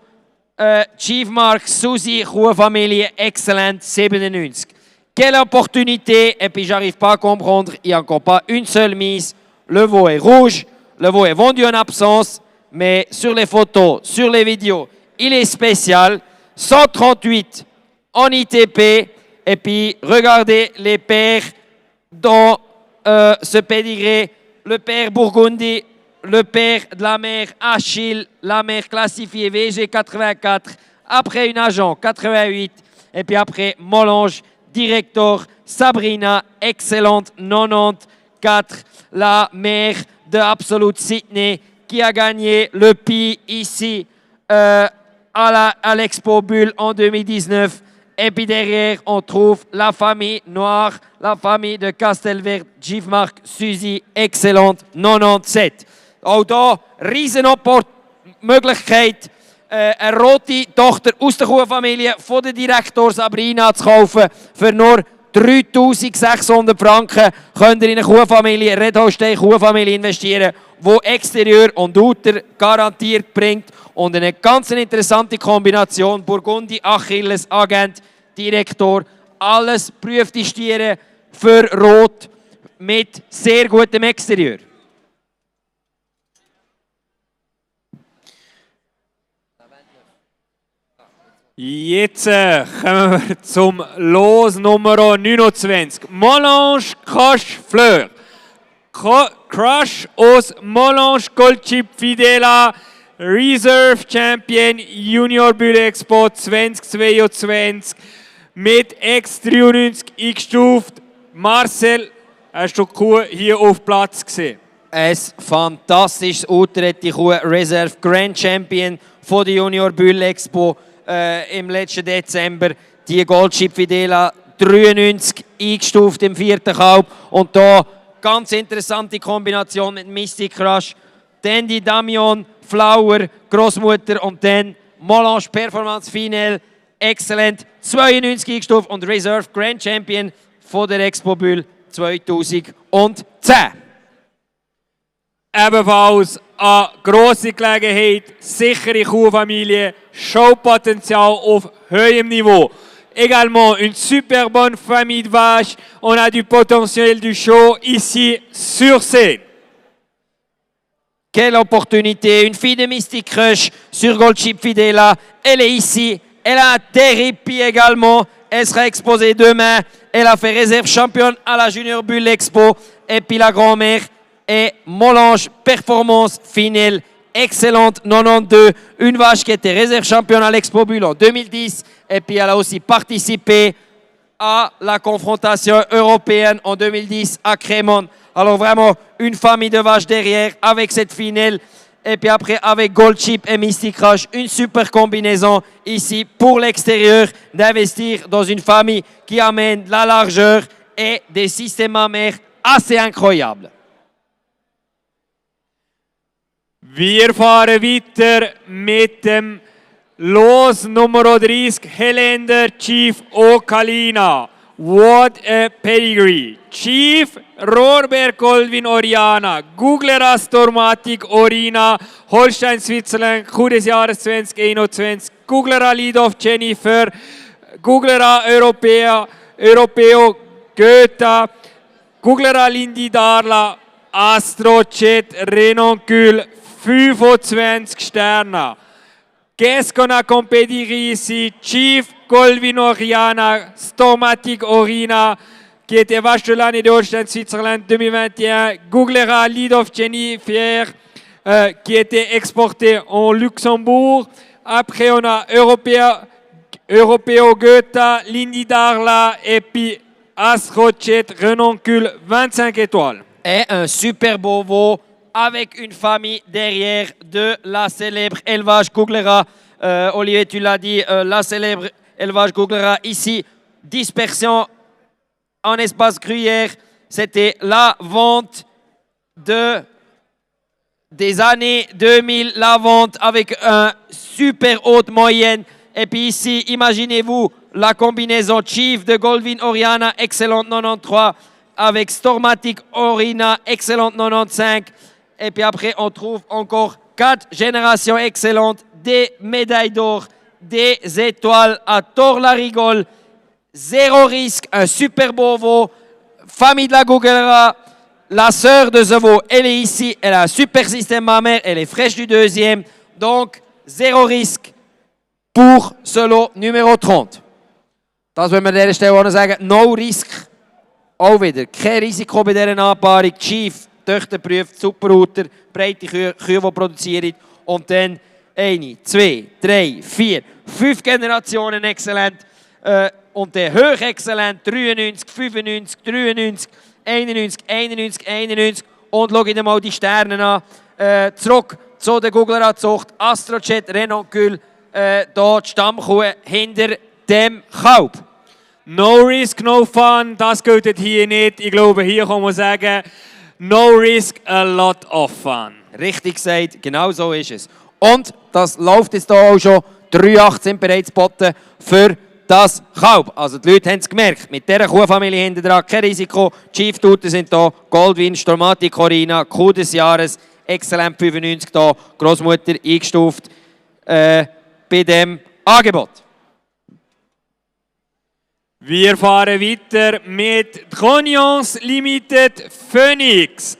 Chief Mark Suzy, Kuhfamilie, Excellent 97. Quelle opportunité, et puis j'arrive pas à comprendre, il n'y a encore pas une seule mise. Le veau est rouge, le veau est vendu en absence, mais sur les photos, sur les vidéos, il est spécial. 138 en ITP, et puis regardez les paires dans ce pédigré. Le père Burgundy le père de la mère Achille, la mère classifiée VG 84, après une agent 88, et puis après Molange, Director, Sabrina, excellente 94, la mère de Absolute Sydney, qui a gagné le prix ici à l'Expo Bulle en 2019. Et puis derrière, on trouve la famille Noire, la famille de Castelvert, Givmark, Suzy, excellente 97. Auch hier riesen Möglichkeit, eine rote Tochter aus der Kuhfamilie von der Direktor Sabrina zu kaufen. Für nur 3600 Franken könnt ihr in eine Kuhfamilie, Red Holstein Kuhfamilie investieren, die Exterieur und Outer garantiert bringt. Und eine ganz interessante Kombination, Burgundi, Achilles, Agent, Direktor, alles prüfte Stiere für Rot mit sehr gutem Exterieur. Jetzt kommen wir zum Los Nummer 29. Molange Cash Fleur. Crush aus Molange Goldchip Fidela, Reserve Champion Junior Bulle Expo 2022 mit X93 eingestuft. Marcel, hast du die Kuh hier auf Platz gesehen? Ein fantastisches Auto, die Kuh Reserve Grand Champion von der Junior Bulle Expo im letzten Dezember. Die Goldchip Fidela 93 eingestuft im 4. Kalb. Und da ganz interessante Kombination mit Mystic Crush. Dann die Damion Flower, Großmutter und dann Molange Performance Final, exzellent, 92 eingestuft und Reserve Grand Champion von der Expo Bulle 2010. Ebenfalls eine grosse Gelegenheit, sichere Kuhfamilie, Showpotenzial auf hohem Niveau. Également une super bonne famille de vaches, on a du potentiel du show ici sur scène. Quelle opportunité, une fille de Mystic Crush sur Goldchip Fidela. Elle est ici, elle a un terrible pied également. Elle sera exposée demain. Elle a fait réserve championne à la Junior Bulle Expo. Et puis la grand-mère est Molange Performance Finale. Excellente 92. Une vache qui était réserve championne à l'Expo Bulle en 2010. Et puis elle a aussi participé à la confrontation européenne en 2010 à Crémone. Alors vraiment, une famille de vaches derrière avec cette finale. Et puis après, avec Goldchip et Mystic Crush, une super combinaison ici pour l'extérieur d'investir dans une famille qui amène de la largeur et des systèmes mammaires assez incroyables. Wir fahren weiter mit dem Los Nummer 30, Helender Chief Okalina. What a pedigree! Chief Rohrberg Goldwyn Oriana, Gugler Stormatic Orina, Holstein Switzerland, Kuh des Jahres 2021, Gugler Lidov Jennifer, Gugler Europeo Goethe, Gugler Lindy Darla, Astrochet Renoncule, 25 Sterne. Qu'est-ce qu'on a comme pedigree ici? Chief Goldwyn Oriana, Stormatic Orina, qui était vache de l'année de Holstein Switzerland 2021. Googlera Lidov Jennifer, qui était exporté en Luxembourg. Après, on a Europeo Goethe, Lindy Darla et puis Astrochet Renoncule, 25 étoiles. Et un super beau veau avec une famille derrière de la célèbre élevage Googlera. Olivier, tu l'as dit, la célèbre élevage Googlera ici. Dispersion en espace gruyère. C'était la vente des années 2000, la vente avec une super haute moyenne. Et puis ici, imaginez-vous la combinaison Chief de Goldwyn Oriana, excellente 93, avec Stormatic Orina, excellente 95. Et puis après, on trouve encore 4 générations excellentes, des médailles d'or, des étoiles à Tor-la-Rigole, zéro risque, un super beau veau, famille de la Googlera, la sœur de ce veau, elle est ici, elle a un super système mammaire, elle est fraîche du deuxième, donc zéro risque pour ce lot numéro 30. Das wollen wir an dieser Stelle auch noch sagen, no risk, auch wieder, kein Risiko bei dieser Anpaarung, Chief Töchter prüft, Superrouter, breite Kühe, die produzieren. Und dann 1, 2, 3, 4, 5 Generationen exzellent. Und dann hochexzellent 93, 95, 93, 91, 91, 91. Und schau dir mal die Sterne an. Zurück zu der Googler-Zucht. Astrojet, Renault Gül. Hier die Stammkuh hinter dem Kalb. No risk, no fun, das gilt hier nicht. Ich glaube, hier kann man sagen, no risk, a lot of fun. Richtig gesagt, genau so ist es. Und das läuft jetzt hier auch schon. 3,8 sind bereits geboten für das Kalb. Also die Leute haben es gemerkt. Mit dieser Kuhfamilie hinten dran kein Risiko. Die Chief-Tuten sind hier. Goldwyn, Stormati, Corina, Kuh des Jahres. Exzellent 95 hier. Großmutter eingestuft bei dem Angebot. Wir fahren weiter mit Cognos Limited Phoenix.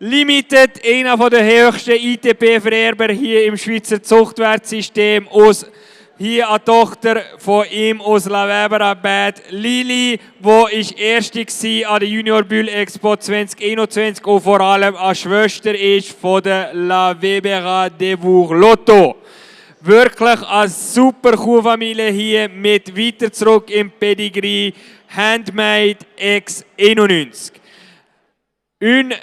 Limited, einer der höchsten ITP-Vererber hier im Schweizer Zuchtwertsystem. Hier eine Tochter von ihm aus La Weber-Abad, Lili, die erste war an der Junior Bull Expo 2021 und vor allem eine Schwester ist von der La Weber de Lotto. Wirklich eine super Kuhfamilie hier mit weiter zurück im Pedigree, Handmade X91. Une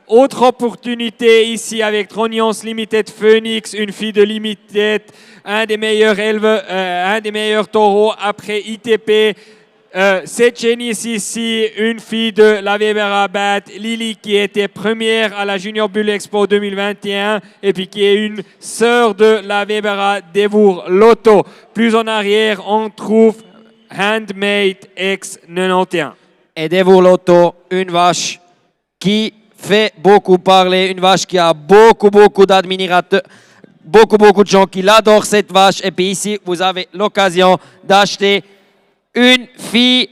autre opportunité ici avec Trognons Limited Phoenix, une fille de Limited, un des meilleurs éleveurs, un des meilleurs taureaux après ITP. Cette génisse ici, une fille de la Weber Abad, Lily, qui était première à la Junior Bull Expo 2021 et puis qui est une sœur de la Weber Devour Lotto. Plus en arrière, on trouve Handmade X91. Et Devour Lotto, une vache qui fait beaucoup parler, une vache qui a beaucoup d'admirateurs, beaucoup de gens qui adorent cette vache. Et puis ici, vous avez l'occasion d'acheter une fille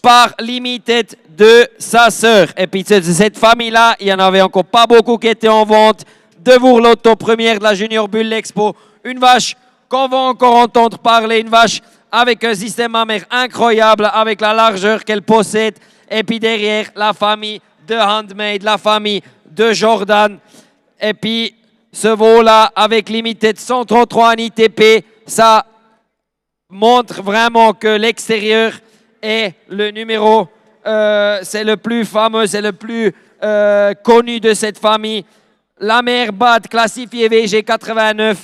par Limited de sa sœur. Et puis de cette famille-là, il n'y en avait encore pas beaucoup qui étaient en vente. Devour Lotto, première de la Junior Bull Expo. Une vache qu'on va encore entendre parler, une vache avec un système mammaire incroyable, avec la largeur qu'elle possède. Et puis derrière, la famille de Handmade, la famille de Jordan. Et puis ce veau-là, avec Limited 133 en ITP, ça montre vraiment que l'extérieur est le numéro, c'est le plus fameux, c'est le plus connu de cette famille. La mère Bad, classifiée VG89,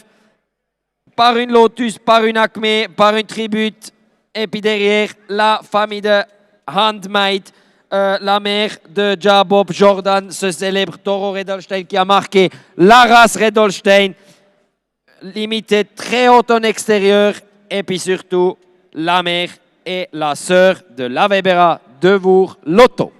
par une Lotus, par une Acme, par une Tribute. Et puis derrière, la famille de Handmade, la mère de Jabob Jordan, ce célèbre taureau Redolstein qui a marqué la race Redolstein. Limité très haut en extérieur. Et puis surtout, la mère et la sœur de la Weber Devour Lotto.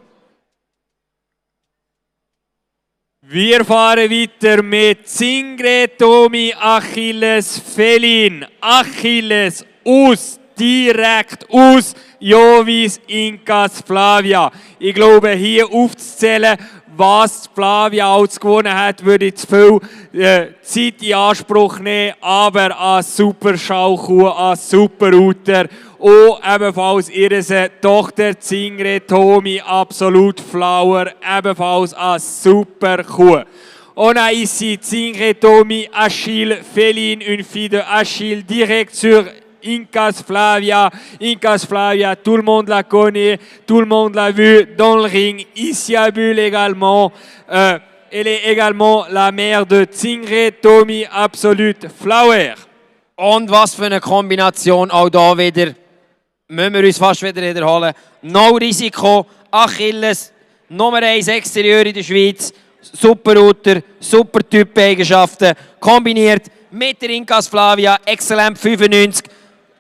Wir fahren weiter mit Zingre Tomi Achilles Felin. Achilles direkt aus Jovis Incas Flavia. Ich glaube, hier aufzuzählen, was Flavia alles gewonnen hat, würde ich zu viel Zeit in Anspruch nehmen. Aber eine super Schaukuh, ein super Router und ebenfalls ihre Tochter Zingre Tomi, absolut Flower, ebenfalls eine super Kuh. On a ici Zingre Tomi Achille Felin, une fille de Achille, direct sur Incas Flavia. Incas Flavia, tout le monde la connaît, tout le monde l'a vu dans le ring. Ici à Bull également. Elle est également la mère de Zingre Tomi Absolute Flower. Und was für eine Kombination, auch da wieder, müssen wir uns fast wieder wiederholen. No Risiko, Achilles, Nummer 1 Exterieur in der Schweiz, super Router, super Typ-Eigenschaften, kombiniert mit der Incas Flavia, exzellent 95.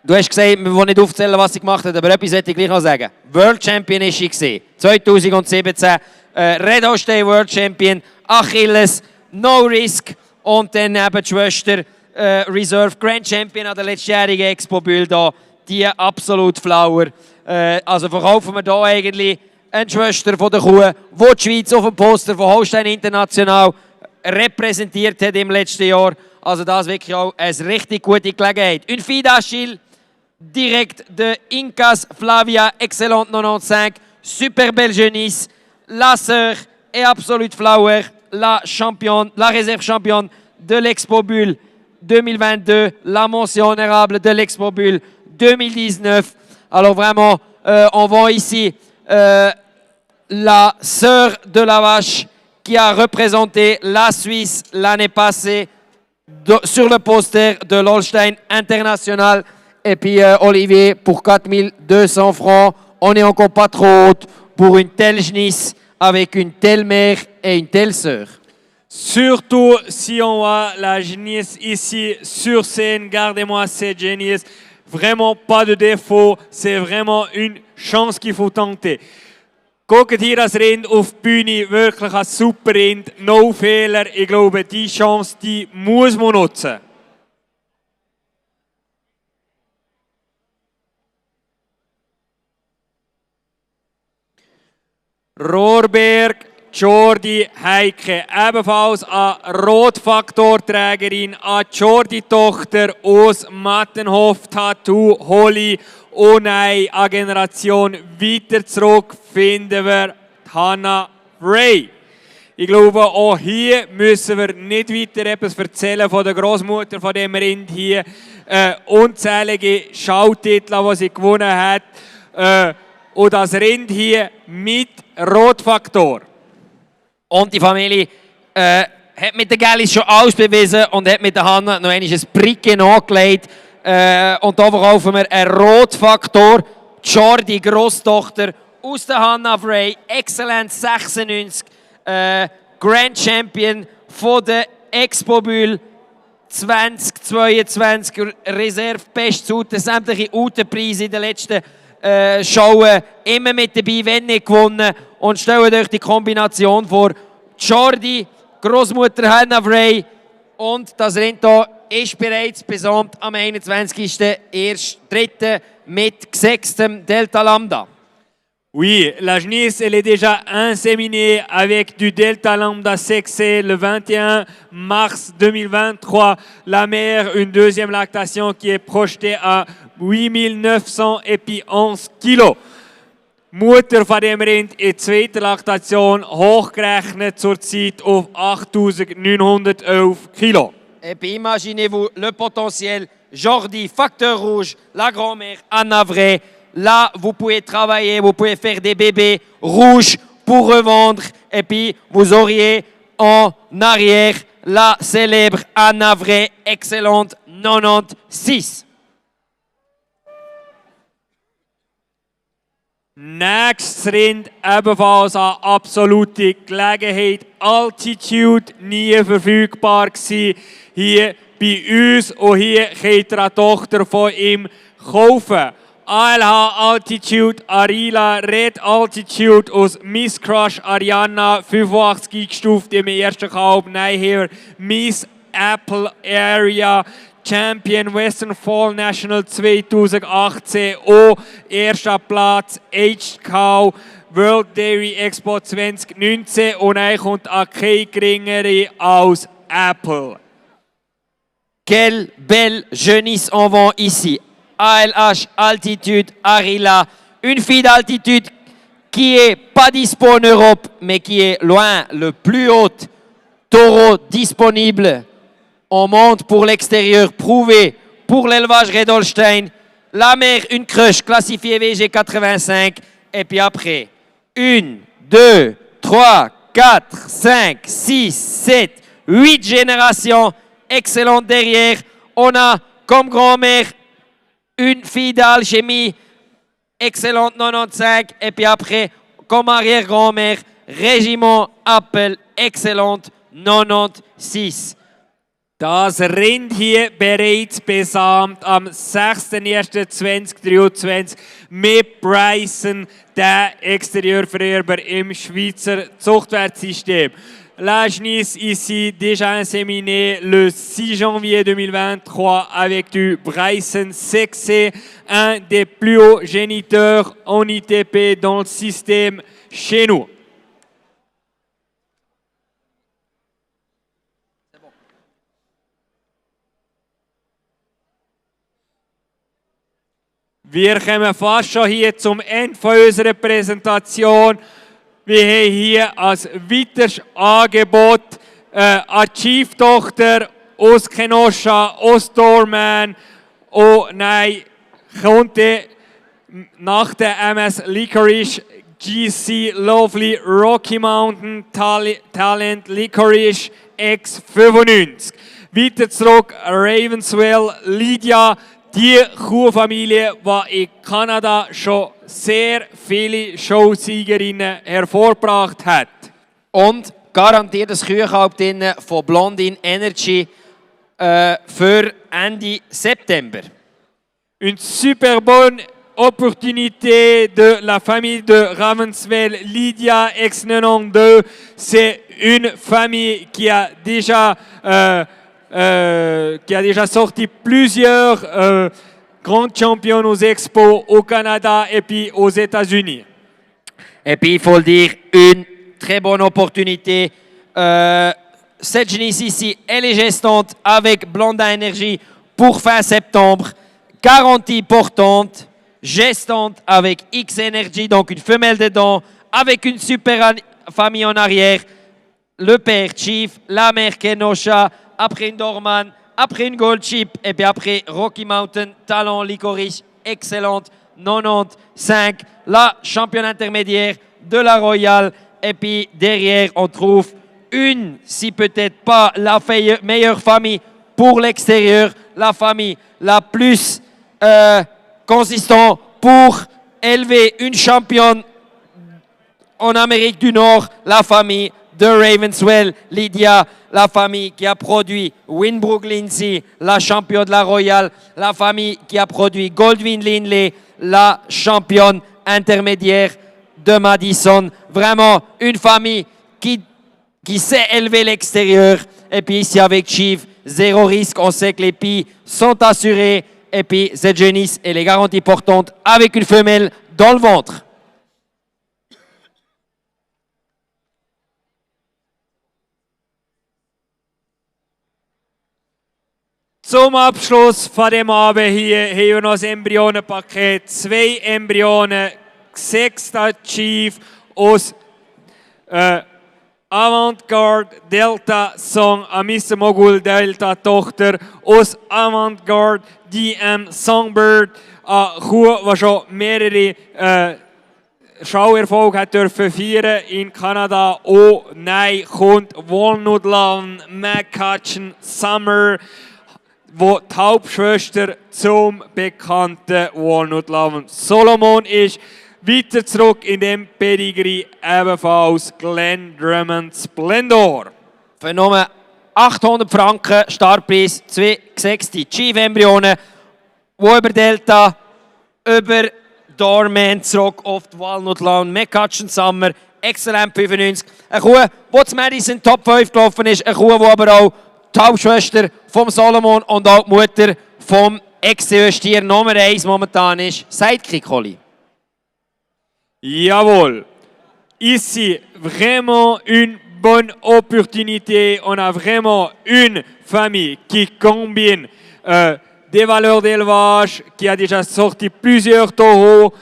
Du hast gesagt, wir wollen nicht aufzählen, was sie gemacht hat, aber etwas möchte ich gleich noch sagen. World Champion ist sie 2017, Redolstein World Champion, Achilles, No Risk und dann eben die Schwester Reserve Grand Champion an der letztjährigen Expo Bull da, die absolut Flower. Also verkaufen wir hier eigentlich eine Schwester von der Kuh, die die Schweiz auf dem Poster von Holstein International repräsentiert hat im letzten Jahr. Also das ist wirklich auch eine richtig gute Gelegenheit. Une fille d'Achille, direct de Incas Flavia, excellente 95, super belle jeunisse. la sœur et Absolute Flower, la réserve championne de l'Expo Bull 2022, la mention honorable de l'Expo Bull 2019. Alors vraiment, on voit ici la sœur de la vache qui a représenté la Suisse l'année passée sur le poster de l'Holstein International. Et puis Olivier, pour 4200 francs, on n'est encore pas trop haute pour une telle genisse avec une telle mère et une telle sœur. Surtout si on voit la genisse ici sur scène, gardez-moi cette genisse. Vraiment pas de défaut, c'est vraiment une chance qu'il faut tenter. Guckt hier das Rind auf die Bühne, wirklich ein super Rind, no Fehler. Ich glaube, die Chance, die muss man nutzen. Rohrberg, Jordi, Heike, ebenfalls eine Rotfaktorträgerin, eine Jordi-Tochter aus Mattenhof, Tattoo, Holly. Und nein, eine Generation weiter zurück finden wir Hannah Ray. Ich glaube, auch hier müssen wir nicht weiter etwas erzählen von der Großmutter von dem Rind hier. Unzählige Schautitel, die sie gewonnen hat. Und das Rind hier mit Rotfaktor. Und die Familie hat mit der Gallis schon alles bewiesen und hat mit der Hanna noch ein Bricke nachgelegt. Und da verkaufen wir einen Rotfaktor. Jordi, Grosstochter aus der Hannah Frey, Excellence 96, Grand Champion von der Expo Bull 2022, Reserve Best Ute, sämtliche Utenpreise in den letzten Showen immer mit dabei, wenn nicht gewonnen. Und stellt euch die Kombination vor: Jordi, Großmutter Hannah Frey und das Rind hier ist bereits besamt am 21.03. mit gesechstem Delta Lambda. Oui, la genisse, elle est déjà inséminée avec du Delta Lambda sexé le 21 mars 2023. La mère, une deuxième lactation qui est projetée à 8900 et puis 11 Kilo. Mutter von dem Rind in zweiter Laktation hochgerechnet zurzeit auf 8911 Kilo. Et puis imaginez-vous le potentiel. Jordi, facteur rouge, la grand-mère Anna Vrey. Là, vous pouvez travailler, vous pouvez faire des bébés rouges pour revendre. Et puis, vous auriez en arrière la célèbre Anna Vrey, excellente 96. Nächstes Rind ebenfalls eine absolute Gelegenheit. Altitude nie verfügbar gewesen. Hier bei uns und hier könnt ihr eine Tochter von ihm kaufen. ALH Altitude, Arila, Red Altitude aus Miss Crush Ariana, 85 eingestuft im ersten Kalb. Nein, hier Miss Apple Area, Champion Western Fall National 2018, auch erster Platz, Aged Cow, World Dairy Expo 2019 und dann kommt auch keine geringere als Apple. Quelle belle jeunisse on vend ici. ALH Altitude Arila, une fille d'altitude qui est pas dispo en Europe, mais qui est loin le plus haut taureau disponible. On monte pour l'extérieur, prouvé pour l'élevage Red Holstein. La mère, une crush classifiée VG85. Et puis après, 1, 2, 3, 4, 5, 6, 7, 8 générations. Excellente derrière. On a comme grand-mère une fille d'alchimie. Excellente 95. Et puis après, comme arrière-grand-mère, Régiment Apple. Excellente 96. Das Rind hier bereits besamt am 6.1.2023 mit Bryson, der Exterieurvererber im Schweizer Zuchtwertsystem. La genisse ici déjà inséminée le 6 janvier 2023 avec du Bryson sexé, un des plus hauts géniteurs en ITP dans le système chez nous. Wir kommen fast schon hier zum Ende unserer Präsentation. Wir haben hier als weiteres Angebot eine Chief-Tochter aus Kenosha, aus Dorman. Oh nein, konnte nach der MS Licorice GC Lovely Rocky Mountain Talent Licorice X95. Weiter zurück Ravenswell Lydia, die Kuhfamilie, die in Kanada schon sehr viele Showsiegerinnen hervorgebracht hat. Und garantiert das Kühlkalb drin von Blondin Energy für Ende September. Une super bonne opportunité de la famille de Ravenswell, Lydia X92. C'est une famille qui a déjà sorti plusieurs grands champions aux expos au Canada et puis aux États-Unis. Et puis il faut le dire, une très bonne opportunité. Cette jeunesse ici, elle est gestante avec Blondin Energy pour fin septembre. Garantie portante, gestante avec X Energy, donc une femelle dedans, avec une super famille en arrière. Le père Chief, la mère Kenosha, après une Dorman, après une Gold Chip, et puis après Rocky Mountain, Talent Licorice, excellente, 95, la championne intermédiaire de la Royale. Et puis derrière, on trouve une, si peut-être pas la meilleure famille pour l'extérieur, la famille la plus consistante pour élever une championne en Amérique du Nord, la famille de Ravenswell, Lydia, la famille qui a produit Winbrook Lindsay, la championne de la Royale, la famille qui a produit Goldwyn Lindley, la championne intermédiaire de Madison. Vraiment une famille qui sait élever l'extérieur. Et puis ici avec Chief, zéro risque, on sait que les filles sont assurées. Et puis cette jeunesse, elle est garantie portante avec une femelle dans le ventre. Zum Abschluss von dem Abend hier haben wir noch das Embryonenpaket. 2 Embryonen, 6 Chief aus Avantgarde Delta Song, Mr. Mogul Delta Tochter aus Avantgarde DM Songbird, eine Kuh, die schon mehrere Schauerfolge hat dürfen feiern in Kanada. Oh nein, kommt Walnut Lawn, McCutcheon, Summer, wo die Hauptschwester zum bekannten Walnut Lawn Solomon ist. Weiter zurück in dem Pedigree ebenfalls Glenn Drummond Splendor. Für nur 800 Franken Startpreis, 2 gesexte Chief-Embryonen, die über Delta, über Dorman zurück auf die Walnut Lawn, McCutcheon Summer, Excellent 95. Eine Kuh, die zu Madison Top 5 gelaufen ist, eine Kuh, die aber auch die Hauptschwester vom Solomon und auch die Mutter vom Ex-Stier Nummer 1 momentan ist. Sidekick, Oli. Jawohl. Ici, vraiment une bonne opportunité. On a vraiment une famille qui combine des valeurs d'élevage, qui a déjà sorti plusieurs taureaux.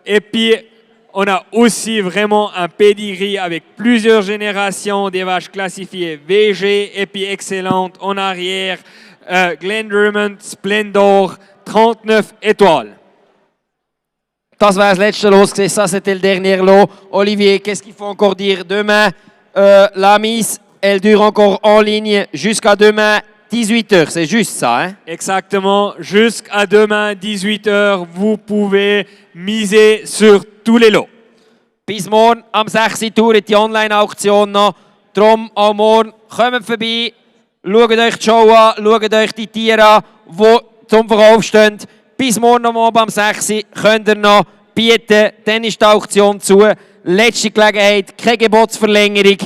Et puis, on a aussi vraiment un pedigree avec plusieurs générations des vaches classifiées VG et puis excellentes en arrière. Glenn Drummond Splendor, 39 étoiles. Das war das letzte Los, ça c'était le dernier lot. Olivier, qu'est-ce qu'il faut encore dire? Demain, la mise, elle dure encore en ligne jusqu'à demain 18h, c'est juste ça, hein? Exactement, jusqu'à demain 18h, vous pouvez miser sur tous les lots. Bis morgen am 6 Uhr die Online-Auktion noch. Darum auch morgen, kommt vorbei, schaut euch die Show an, schaut euch die Tiere an, die zum Verkauf stehen. Bis morgen am 6 Uhr könnt ihr noch bieten, dann ist die Auktion zu. Letzte Gelegenheit, keine Gebotsverlängerung.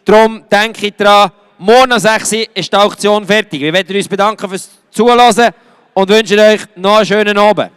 Darum denke ich dran, morgen am 6 Uhr ist die Auktion fertig. Wir werden uns bedanken fürs Zuhören und wünschen euch noch einen schönen Abend.